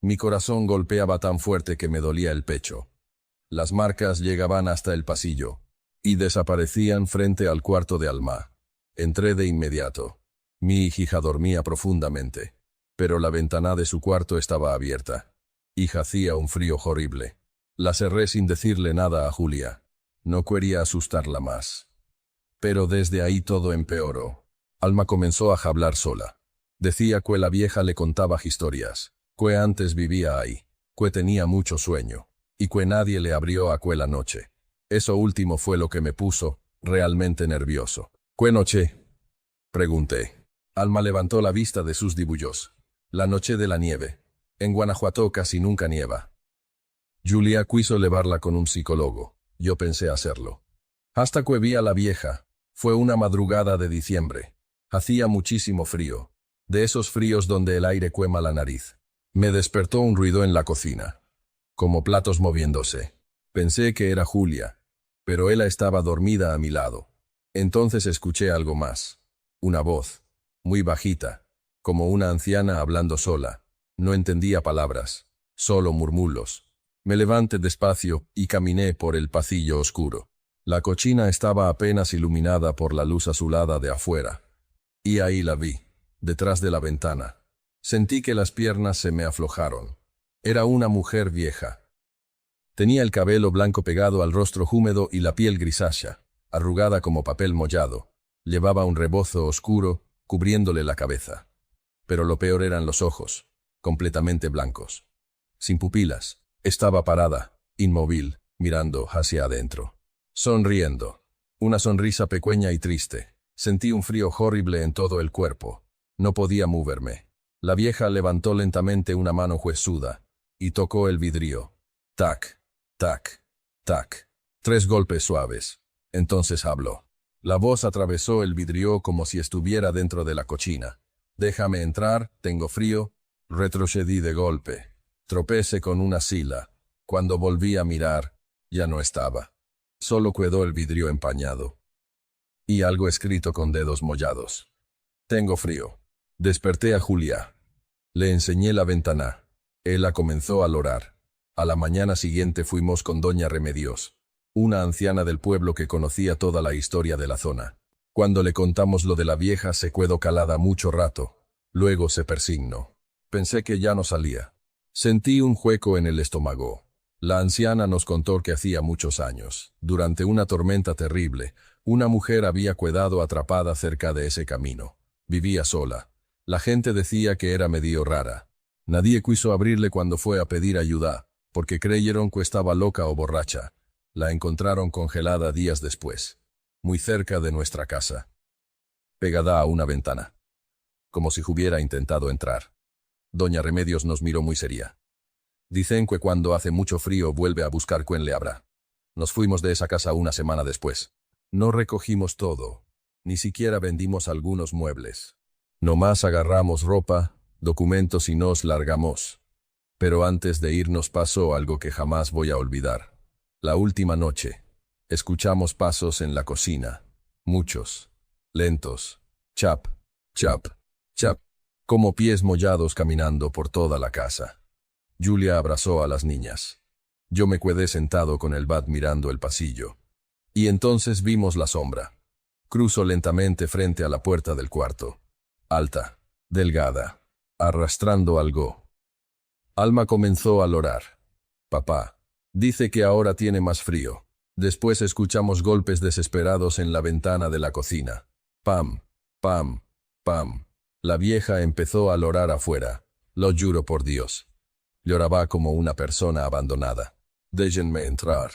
Mi corazón golpeaba tan fuerte que me dolía el pecho. Las marcas llegaban hasta el pasillo, y desaparecían frente al cuarto de Alma. Entré de inmediato. Mi hija dormía profundamente, pero la ventana de su cuarto estaba abierta, y hacía un frío horrible. La cerré sin decirle nada a Julia. No quería asustarla más. Pero desde ahí todo empeoró. Alma comenzó a hablar sola. Decía que la vieja le contaba historias, que antes vivía ahí, que tenía mucho sueño, y que nadie le abrió aquella noche. Eso último fue lo que me puso realmente nervioso. ¿Qué noche? Pregunté. Alma levantó la vista de sus dibujos. La noche de la nieve. En Guanajuato casi nunca nieva. Julia quiso llevarla con un psicólogo. Yo pensé hacerlo. Hasta que vi a la vieja. Fue una madrugada de diciembre. Hacía muchísimo frío. De esos fríos donde el aire quema la nariz. Me despertó un ruido en la cocina, como platos moviéndose. Pensé que era Julia, pero ella estaba dormida a mi lado. Entonces escuché algo más. Una voz, muy bajita, como una anciana hablando sola. No entendía palabras, solo murmullos. Me levanté despacio y caminé por el pasillo oscuro. La cocina estaba apenas iluminada por la luz azulada de afuera. Y ahí la vi, detrás de la ventana. Sentí que las piernas se me aflojaron. Era una mujer vieja. Tenía el cabello blanco pegado al rostro húmedo y la piel grisácea, arrugada como papel mollado. Llevaba un rebozo oscuro, cubriéndole la cabeza. Pero lo peor eran los ojos, completamente blancos. Sin pupilas, estaba parada, inmóvil, mirando hacia adentro. Sonriendo. Una sonrisa pequeña y triste. Sentí un frío horrible en todo el cuerpo. No podía moverme. La vieja levantó lentamente una mano huesuda y tocó el vidrio. Tac, tac, tac. 3 golpes suaves. Entonces habló. La voz atravesó el vidrio como si estuviera dentro de la cocina. Déjame entrar, tengo frío. Retrocedí de golpe. Tropecé con una silla. Cuando volví a mirar, ya no estaba. Solo quedó el vidrio empañado. Y algo escrito con dedos mollados. Tengo frío. Desperté a Julia. Le enseñé la ventana. Ella comenzó a llorar. A la mañana siguiente fuimos con doña Remedios, una anciana del pueblo que conocía toda la historia de la zona. Cuando le contamos lo de la vieja se quedó calada mucho rato. Luego se persignó. Pensé que ya no salía. Sentí un hueco en el estómago. La anciana nos contó que hacía muchos años, durante una tormenta terrible, una mujer había quedado atrapada cerca de ese camino. Vivía sola. La gente decía que era medio rara. Nadie quiso abrirle cuando fue a pedir ayuda, porque creyeron que estaba loca o borracha. La encontraron congelada días después, muy cerca de nuestra casa, pegada a una ventana, como si hubiera intentado entrar. Doña Remedios nos miró muy seria. Dicen que cuando hace mucho frío vuelve a buscar quién le abra. Nos fuimos de esa casa una semana después. No recogimos todo, ni siquiera vendimos algunos muebles. Nomás agarramos ropa, documentos y nos largamos. Pero antes de irnos pasó algo que jamás voy a olvidar. La última noche, Escuchamos pasos en la cocina. Muchos. Lentos. Chap, chap, chap. Como pies mollados caminando por toda la casa. Julia abrazó a las niñas. Yo me quedé sentado con el bat mirando el pasillo. Y entonces vimos la sombra. Cruzó lentamente frente a la puerta del cuarto. Alta, delgada, arrastrando algo. Alma comenzó a lorar. Papá. Dice que ahora tiene más frío. Después escuchamos golpes desesperados en la ventana de la cocina. Pam, pam, pam. La vieja empezó a lorar afuera. Lo juro por Dios. Lloraba como una persona abandonada. Déjenme entrar.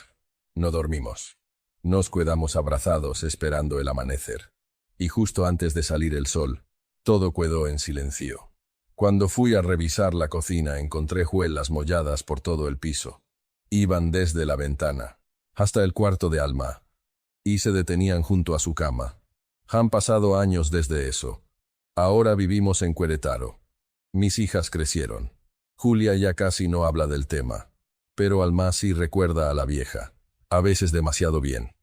No dormimos. Nos quedamos abrazados esperando el amanecer. Y justo antes de salir el sol, todo quedó en silencio. Cuando fui a revisar la cocina encontré huellas molladas por todo el piso. Iban desde la ventana hasta el cuarto de Alma. Y se detenían junto a su cama. Han pasado años desde eso. Ahora vivimos en Querétaro. Mis hijas crecieron. Julia ya casi no habla del tema. Pero Alma sí recuerda a la vieja. A veces demasiado bien.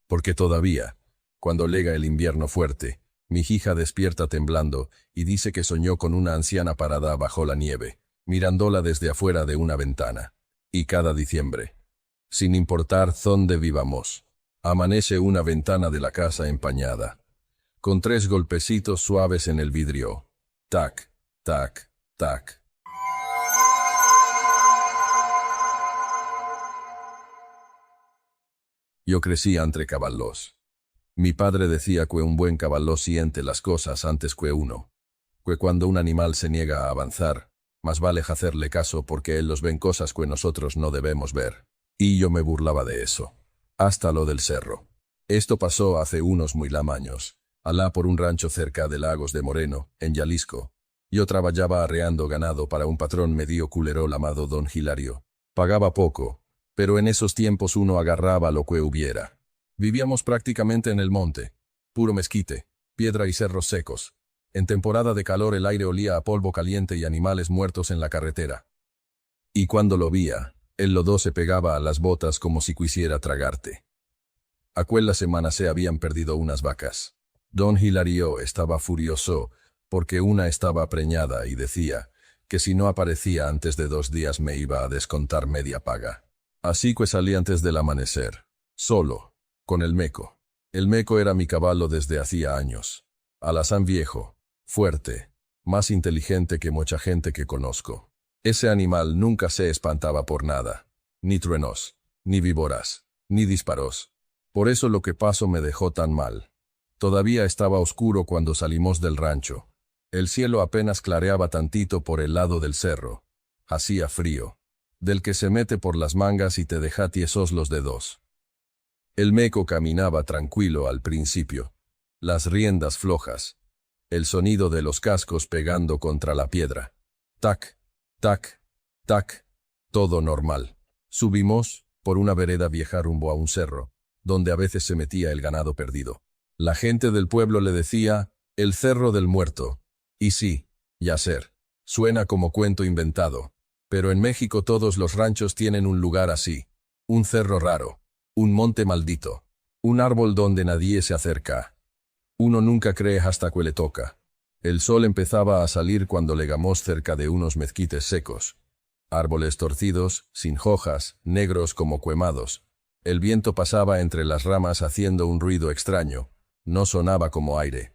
Porque todavía, cuando llega el invierno fuerte, mi hija despierta temblando y dice que soñó con una anciana parada bajo la nieve, mirándola desde afuera de una ventana. Y cada diciembre, sin importar dónde vivamos, amanece una ventana de la casa empañada, con 3 golpecitos suaves en el vidrio. Tac, tac, tac. Yo crecí entre caballos. Mi padre decía que un buen caballo siente las cosas antes que uno. Que cuando un animal se niega a avanzar, más vale hacerle caso porque él los ven cosas que nosotros no debemos ver. Y yo me burlaba de eso. Hasta lo del cerro. Esto pasó hace unos muy años. Allá por un rancho cerca de Lagos de Moreno, en Jalisco. Yo trabajaba arreando ganado para un patrón medio culero llamado Don Hilario. Pagaba poco, pero en esos tiempos uno agarraba lo que hubiera. Vivíamos prácticamente en el monte. Puro mezquite, piedra y cerros secos. En temporada de calor el aire olía a polvo caliente y animales muertos en la carretera. Y cuando lo vía, el lodo se pegaba a las botas como si quisiera tragarte. Aquella semana se habían perdido unas vacas. Don Hilario estaba furioso, porque una estaba preñada y decía que si no aparecía antes de 2 días me iba a descontar media paga. Así que salí antes del amanecer, solo, con el meco. El meco era mi caballo desde hacía años. Alazán viejo, fuerte, más inteligente que mucha gente que conozco. Ese animal nunca se espantaba por nada, ni truenos, ni víboras, ni disparos. Por eso lo que pasó me dejó tan mal. Todavía estaba oscuro cuando salimos del rancho. El cielo apenas clareaba tantito por el lado del cerro. Hacía frío, del que se mete por las mangas y te deja tiesos los dedos. El meco caminaba tranquilo al principio, las riendas flojas, el sonido de los cascos pegando contra la piedra. Tac, tac, tac, todo normal. Subimos, por una vereda vieja rumbo a un cerro, donde a veces se metía el ganado perdido. La gente del pueblo le decía, el Cerro del Muerto. Y sí, ya ser, suena como cuento inventado, pero en México todos los ranchos tienen un lugar así, un cerro raro, un monte maldito, un árbol donde nadie se acerca. Uno nunca cree hasta que le toca. El sol empezaba a salir cuando llegamos cerca de unos mezquites secos. Árboles torcidos, sin hojas, negros como quemados. El viento pasaba entre las ramas haciendo un ruido extraño. No sonaba como aire.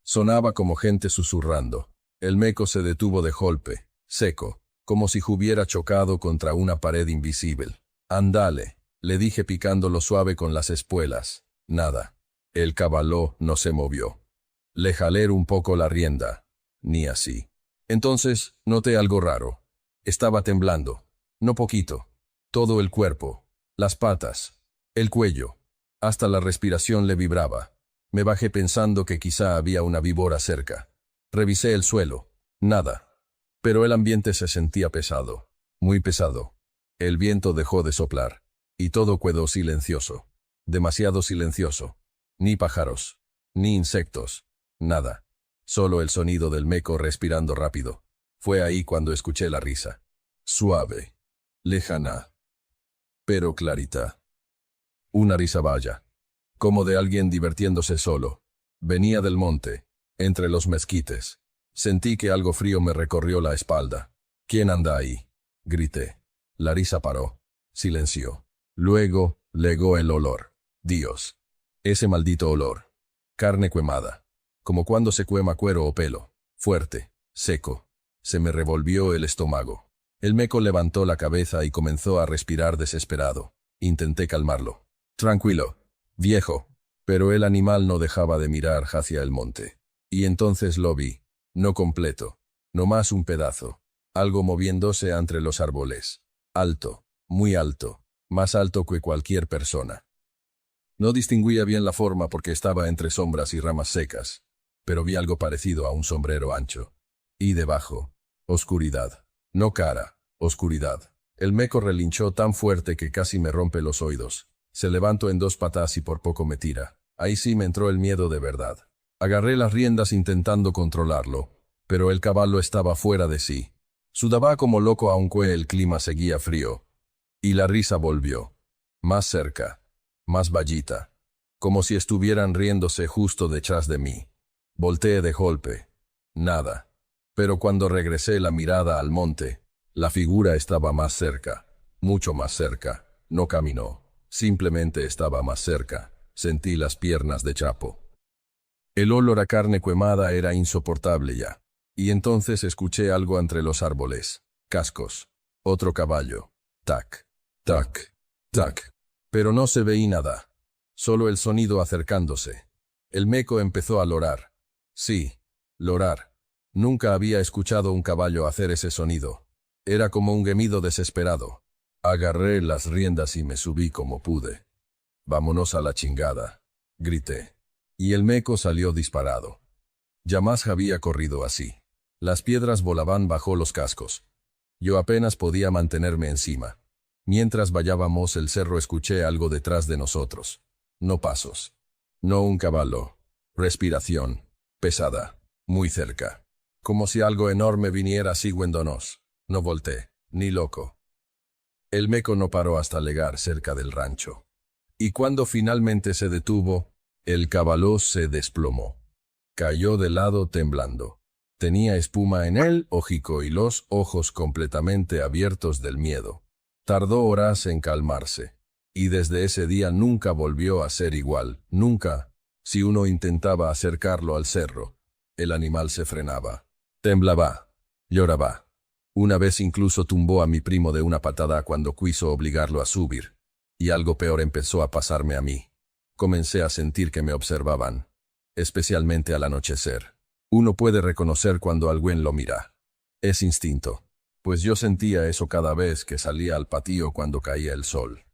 Sonaba como gente susurrando. El meco se detuvo de golpe, seco, como si hubiera chocado contra una pared invisible. Andale, le dije picándolo suave con las espuelas. Nada. El caballo no se movió. Le jalé un poco la rienda. Ni así. Entonces, noté algo raro. Estaba temblando. No poquito. Todo el cuerpo. Las patas. El cuello. Hasta la respiración le vibraba. Me bajé pensando que quizá había una víbora cerca. Revisé el suelo. Nada. Pero el ambiente se sentía pesado. Muy pesado. El viento dejó de soplar. Y todo quedó silencioso. Demasiado silencioso. Ni pájaros. Ni insectos. Nada. Solo el sonido del meco respirando rápido. Fue ahí cuando escuché la risa. Suave. Lejana. Pero clarita. Una risa vaya, como de alguien divirtiéndose solo. Venía del monte, entre los mezquites. Sentí que algo frío me recorrió la espalda. ¿Quién anda ahí?, grité. La risa paró. Silenció. Luego, legó el olor. Dios. Ese maldito olor. Carne quemada. Como cuando se quema cuero o pelo. Fuerte, seco. Se me revolvió el estómago. El meco levantó la cabeza y comenzó a respirar desesperado. Intenté calmarlo. Tranquilo, viejo. Pero el animal no dejaba de mirar hacia el monte. Y entonces lo vi. No completo. No más un pedazo. Algo moviéndose entre los árboles. Alto, muy alto. Más alto que cualquier persona. No distinguía bien la forma porque estaba entre sombras y ramas secas. Pero vi algo parecido a un sombrero ancho. Y debajo, oscuridad. No cara, oscuridad. El meco relinchó tan fuerte que casi me rompe los oídos. Se levantó en 2 patas y por poco me tira. Ahí sí me entró el miedo de verdad. Agarré las riendas intentando controlarlo, pero el caballo estaba fuera de sí. Sudaba como loco aunque el clima seguía frío. Y la risa volvió. Más cerca. Más bajita. Como si estuvieran riéndose justo detrás de mí. Volteé de golpe. Nada. Pero cuando regresé la mirada al monte, la figura estaba más cerca. Mucho más cerca. No caminó. Simplemente estaba más cerca. Sentí las piernas de Chapo. El olor a carne quemada era insoportable ya. Y entonces escuché algo entre los árboles. Cascos. Otro caballo. Tac, tac, tac. Pero no se veía nada. Solo el sonido acercándose. El meco empezó a lorar. Sí, lorar. Nunca había escuchado un caballo hacer ese sonido. Era como un gemido desesperado. Agarré las riendas y me subí como pude. Vámonos a la chingada, grité. Y el meco salió disparado. Jamás había corrido así. Las piedras volaban bajo los cascos. Yo apenas podía mantenerme encima. Mientras vallábamos el cerro escuché algo detrás de nosotros. No pasos. No un caballo. Respiración. Pesada. Muy cerca. Como si algo enorme viniera siguiéndonos. No volteé. Ni loco. El meco no paró hasta llegar cerca del rancho. Y cuando finalmente se detuvo, el caballo se desplomó. Cayó de lado temblando. Tenía espuma en el hocico y los ojos completamente abiertos del miedo. Tardó horas en calmarse. Y desde ese día nunca volvió a ser igual. Nunca. Si uno intentaba acercarlo al cerro, el animal se frenaba. Temblaba. Lloraba. Una vez incluso tumbó a mi primo de una patada cuando quiso obligarlo a subir. Y algo peor empezó a pasarme a mí. Comencé a sentir que me observaban. Especialmente al anochecer. Uno puede reconocer cuando alguien lo mira. Es instinto. Pues yo sentía eso cada vez que salía al patio cuando caía el sol.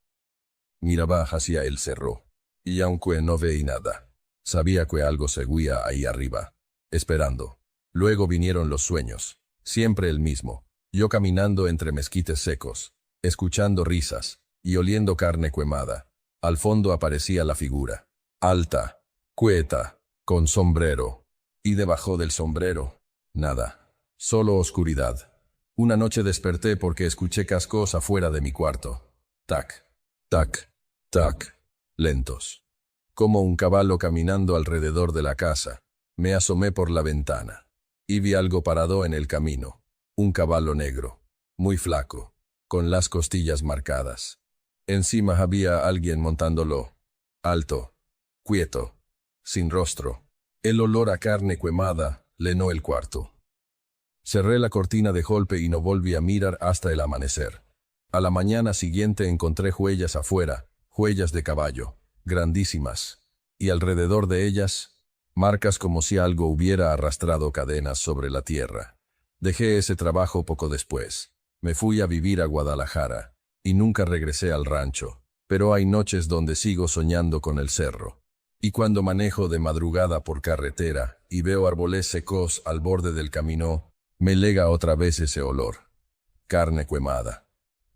Miraba hacia el cerro. Y aunque no veía nada, sabía que algo seguía ahí arriba. Esperando. Luego vinieron los sueños. Siempre el mismo. Yo caminando entre mezquites secos. Escuchando risas. Y oliendo carne quemada. Al fondo aparecía la figura. Alta. Quieta. Con sombrero. Y debajo del sombrero, nada. Solo oscuridad. Una noche desperté porque escuché cascos afuera de mi cuarto. Tac, tac, tac. Lentos. Como un caballo caminando alrededor de la casa. Me asomé por la ventana. Y vi algo parado en el camino. Un caballo negro. Muy flaco. Con las costillas marcadas. Encima había alguien montándolo. Alto. Quieto. Sin rostro. El olor a carne quemada llenó el cuarto. Cerré la cortina de golpe y no volví a mirar hasta el amanecer. A la mañana siguiente encontré huellas afuera, huellas de caballo, grandísimas. Y alrededor de ellas, marcas como si algo hubiera arrastrado cadenas sobre la tierra. Dejé ese trabajo poco después. Me fui a vivir a Guadalajara. Y nunca regresé al rancho. Pero hay noches donde sigo soñando con el cerro. Y cuando manejo de madrugada por carretera y veo árboles secos al borde del camino, me llega otra vez ese olor. Carne quemada.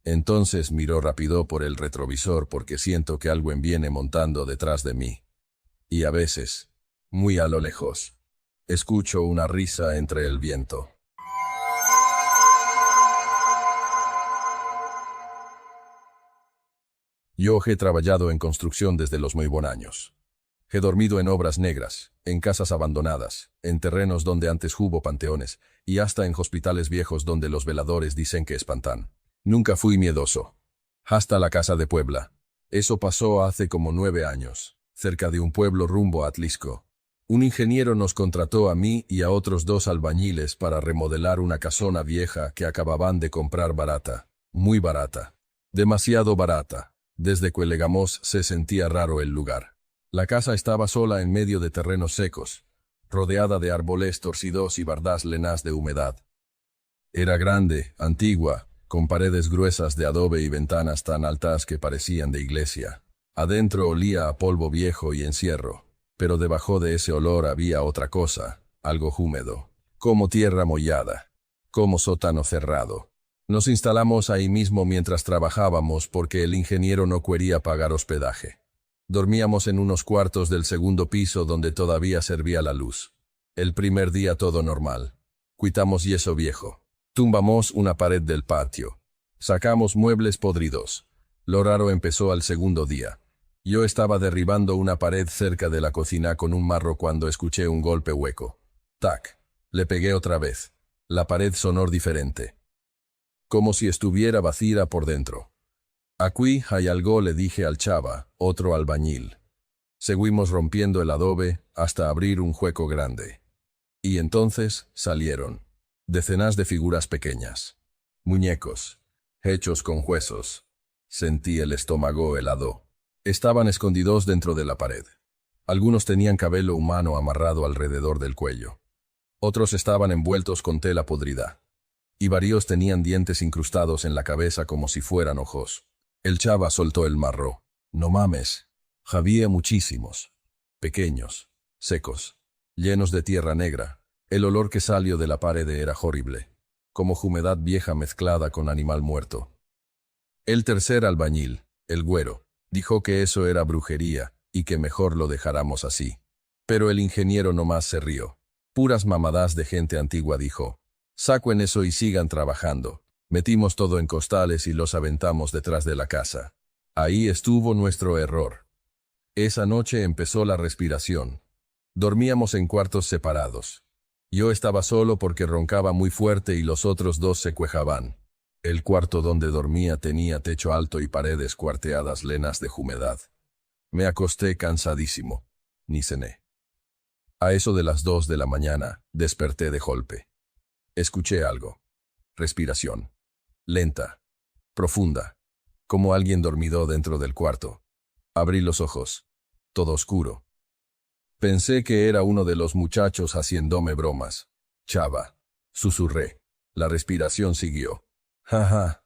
Entonces miro rápido por el retrovisor porque siento que alguien viene montando detrás de mí. Y a veces, muy a lo lejos, escucho una risa entre el viento. Yo he trabajado en construcción desde los muy buenos años. He dormido en obras negras, en casas abandonadas, en terrenos donde antes hubo panteones, y hasta en hospitales viejos donde los veladores dicen que espantan. Nunca fui miedoso. Hasta la casa de Puebla. Eso pasó hace como 9 años, cerca de un pueblo rumbo a Atlisco. Un ingeniero nos contrató a mí y a otros 2 albañiles para remodelar una casona vieja que acababan de comprar barata. Muy barata. Demasiado barata. Desde que llegamos se sentía raro el lugar. La casa estaba sola en medio de terrenos secos, rodeada de árboles torcidos y bardas llenas de humedad. Era grande, antigua, con paredes gruesas de adobe y ventanas tan altas que parecían de iglesia. Adentro olía a polvo viejo y encierro, pero debajo de ese olor había otra cosa, algo húmedo, como tierra mollada, como sótano cerrado. Nos instalamos ahí mismo mientras trabajábamos porque el ingeniero no quería pagar hospedaje. Dormíamos en unos cuartos del segundo piso donde todavía servía la luz. El primer día todo normal. Quitamos yeso viejo. Tumbamos una pared del patio. Sacamos muebles podridos. Lo raro empezó al segundo día. Yo estaba derribando una pared cerca de la cocina con un marro cuando escuché un golpe hueco. Tac. Le pegué otra vez. La pared sonó diferente. Como si estuviera vacía por dentro. Aquí hay algo, le dije al chava, otro albañil. Seguimos rompiendo el adobe hasta abrir un hueco grande. Y entonces salieron decenas de figuras pequeñas. Muñecos, hechos con huesos. Sentí el estómago helado. Estaban escondidos dentro de la pared. Algunos tenían cabello humano amarrado alrededor del cuello. Otros estaban envueltos con tela podrida. Y varios tenían dientes incrustados en la cabeza como si fueran ojos. El chava soltó el marro. No mames. Había muchísimos. Pequeños, secos, llenos de tierra negra. El olor que salió de la pared era horrible, como humedad vieja mezclada con animal muerto. El tercer albañil, el güero, dijo que eso era brujería y que mejor lo dejáramos así. Pero el ingeniero nomás se rió. Puras mamadas de gente antigua, dijo. Saquen eso y sigan trabajando. Metimos todo en costales y los aventamos detrás de la casa. Ahí estuvo nuestro error. Esa noche empezó la respiración. Dormíamos en cuartos separados. Yo estaba solo porque roncaba muy fuerte y los otros 2 se quejaban. El cuarto donde dormía tenía techo alto y paredes cuarteadas llenas de humedad. Me acosté cansadísimo. Ni cené. A eso de las 2 de la mañana, desperté de golpe. Escuché algo. Respiración. Lenta. Profunda. Como alguien dormido dentro del cuarto. Abrí los ojos. Todo oscuro. Pensé que era uno de los muchachos haciéndome bromas. Chava. Susurré. La respiración siguió. Ja.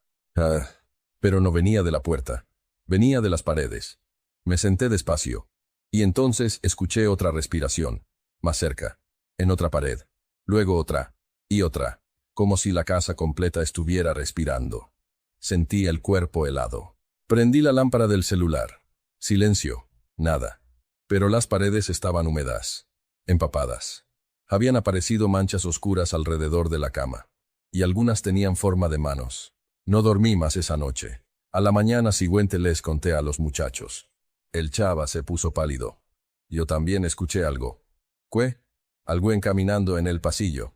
Pero no venía de la puerta. Venía de las paredes. Me senté despacio. Y entonces escuché otra respiración. Más cerca. En otra pared. Luego otra. Y otra. Como si la casa completa estuviera respirando. Sentí el cuerpo helado. Prendí la lámpara del celular. Silencio. Nada. Pero las paredes estaban húmedas. Empapadas. Habían aparecido manchas oscuras alrededor de la cama. Y algunas tenían forma de manos. No dormí más esa noche. A la mañana siguiente les conté a los muchachos. El chava se puso pálido. Yo también escuché algo. ¿Qué? Algo caminando en el pasillo.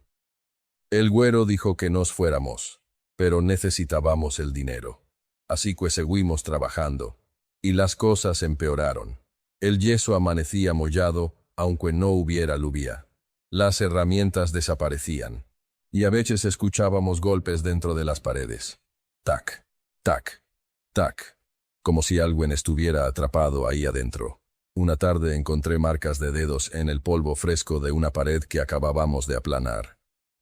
El güero dijo que nos fuéramos, pero necesitábamos el dinero. Así que seguimos trabajando. Y las cosas empeoraron. El yeso amanecía mollado, aunque no hubiera lluvia. Las herramientas desaparecían. Y a veces escuchábamos golpes dentro de las paredes. Tac, tac, tac. Como si alguien estuviera atrapado ahí adentro. Una tarde encontré marcas de dedos en el polvo fresco de una pared que acabábamos de aplanar.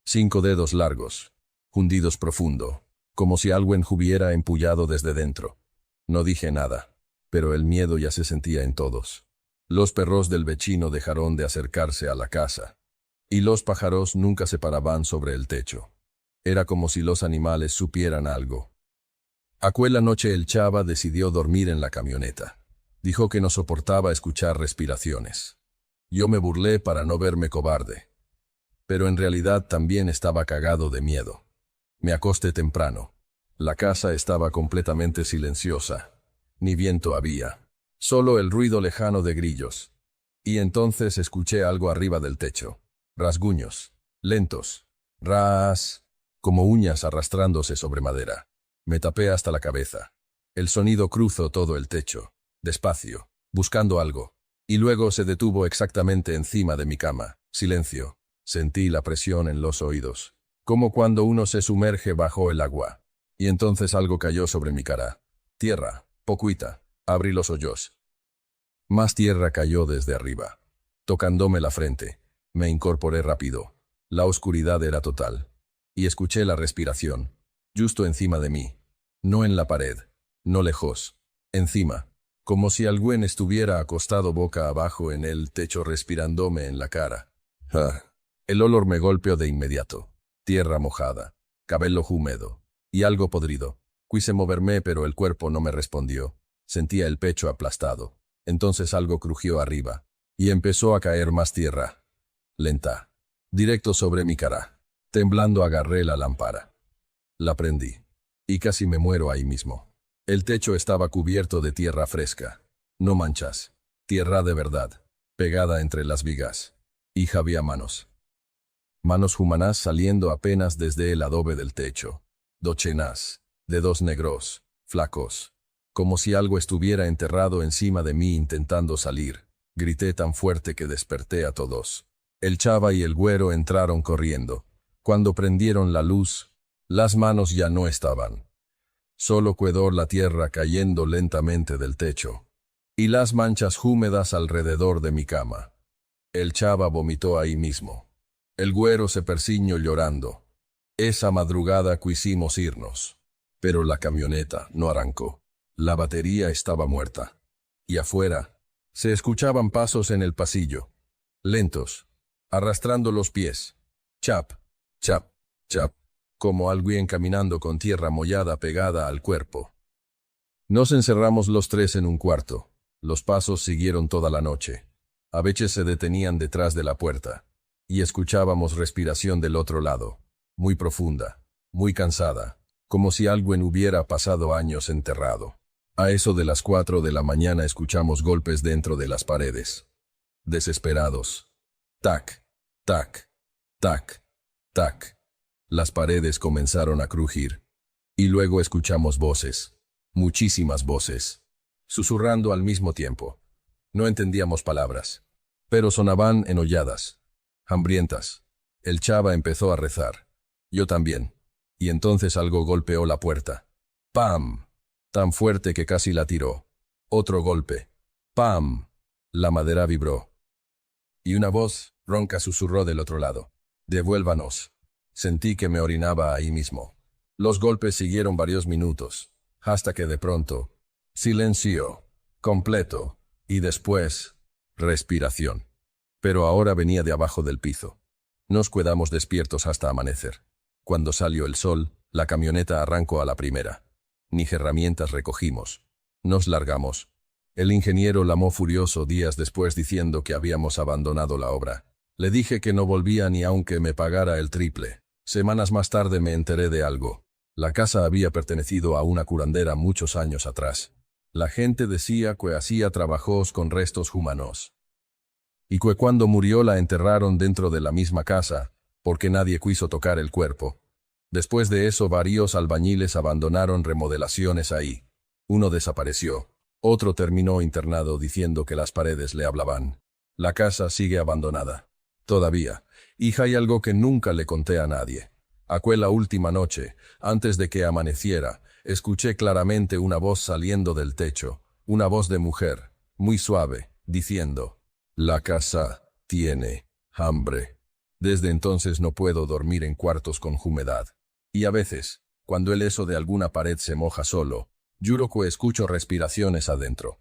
5 dedos largos, hundidos profundo, como si alguien hubiera empullado desde dentro. No dije nada, pero el miedo ya se sentía en todos. Los perros del vecino dejaron de acercarse a la casa, y los pájaros nunca se paraban sobre el techo. Era como si los animales supieran algo. Aquella noche el chava decidió dormir en la camioneta. Dijo que no soportaba escuchar respiraciones. Yo me burlé para no verme cobarde. Pero en realidad también estaba cagado de miedo. Me acosté temprano. La casa estaba completamente silenciosa. Ni viento había. Solo el ruido lejano de grillos. Y entonces escuché algo arriba del techo. Rasguños. Lentos. Ras. Como uñas arrastrándose sobre madera. Me tapé hasta la cabeza. El sonido cruzó todo el techo. Despacio. Buscando algo. Y luego se detuvo exactamente encima de mi cama. Silencio. Sentí la presión en los oídos. Como cuando uno se sumerge bajo el agua. Y entonces algo cayó sobre mi cara. Tierra. Pocuita. Abrí los ojos. Más tierra cayó desde arriba. Tocándome la frente. Me incorporé rápido. La oscuridad era total. Y escuché la respiración. Justo encima de mí. No en la pared. No lejos. Encima. Como si alguien estuviera acostado boca abajo en el techo respirándome en la cara. El olor me golpeó de inmediato. Tierra mojada. Cabello húmedo. Y algo podrido. Quise moverme pero el cuerpo no me respondió. Sentía el pecho aplastado. Entonces algo crujió arriba. Y empezó a caer más tierra. Lenta. Directo sobre mi cara. Temblando agarré la lámpara. La prendí. Y casi me muero ahí mismo. El techo estaba cubierto de tierra fresca. No manchas. Tierra de verdad. Pegada entre las vigas. Y había manos. Manos humanas saliendo apenas desde el adobe del techo. Docenas. Dedos negros. Flacos. Como si algo estuviera enterrado encima de mí intentando salir. Grité tan fuerte que desperté a todos. El chava y el güero entraron corriendo. Cuando prendieron la luz, las manos ya no estaban. Solo quedó la tierra cayendo lentamente del techo. Y las manchas húmedas alrededor de mi cama. El chava vomitó ahí mismo. El güero se persignó llorando. Esa madrugada quisimos irnos. Pero la camioneta no arrancó. La batería estaba muerta. Y afuera, se escuchaban pasos en el pasillo. Lentos. Arrastrando los pies. Chap, chap, chap. Como alguien caminando con tierra mollada pegada al cuerpo. Nos encerramos los tres en un cuarto. Los pasos siguieron toda la noche. A veces se detenían detrás de la puerta. Y escuchábamos respiración del otro lado. Muy profunda. Muy cansada. Como si alguien hubiera pasado años enterrado. A eso de las 4 de la mañana escuchamos golpes dentro de las paredes. Desesperados. Tac, tac, tac, tac. Las paredes comenzaron a crujir. Y luego escuchamos voces. Muchísimas voces. Susurrando al mismo tiempo. No entendíamos palabras. Pero sonaban enolladas. Hambrientas. El chava empezó a rezar. Yo también. Y entonces algo golpeó la puerta. ¡Pam! Tan fuerte que casi la tiró. Otro golpe. ¡Pam! La madera vibró. Y una voz ronca susurró del otro lado. «Devuélvanos». Sentí que me orinaba ahí mismo. Los golpes siguieron varios minutos, hasta que de pronto, silencio, completo, y después, respiración. Pero ahora venía de abajo del piso. Nos quedamos despiertos hasta amanecer. Cuando salió el sol, la camioneta arrancó a la primera. Ni herramientas recogimos. Nos largamos. El ingeniero lamó furioso días después diciendo que habíamos abandonado la obra. Le dije que no volvía ni aunque me pagara el triple. Semanas más tarde me enteré de algo. La casa había pertenecido a una curandera muchos años atrás. La gente decía que hacía trabajos con restos humanos. Y que cuando murió la enterraron dentro de la misma casa, porque nadie quiso tocar el cuerpo. Después de eso varios albañiles abandonaron remodelaciones ahí. Uno desapareció. Otro terminó internado diciendo que las paredes le hablaban. La casa sigue abandonada. Todavía. Y hay algo que nunca le conté a nadie. Aquella última noche, antes de que amaneciera, escuché claramente una voz saliendo del techo, una voz de mujer, muy suave, diciendo: «La casa tiene hambre». Desde entonces no puedo dormir en cuartos con humedad. Y a veces, cuando el eso de alguna pared se moja solo, juro que escucho respiraciones adentro.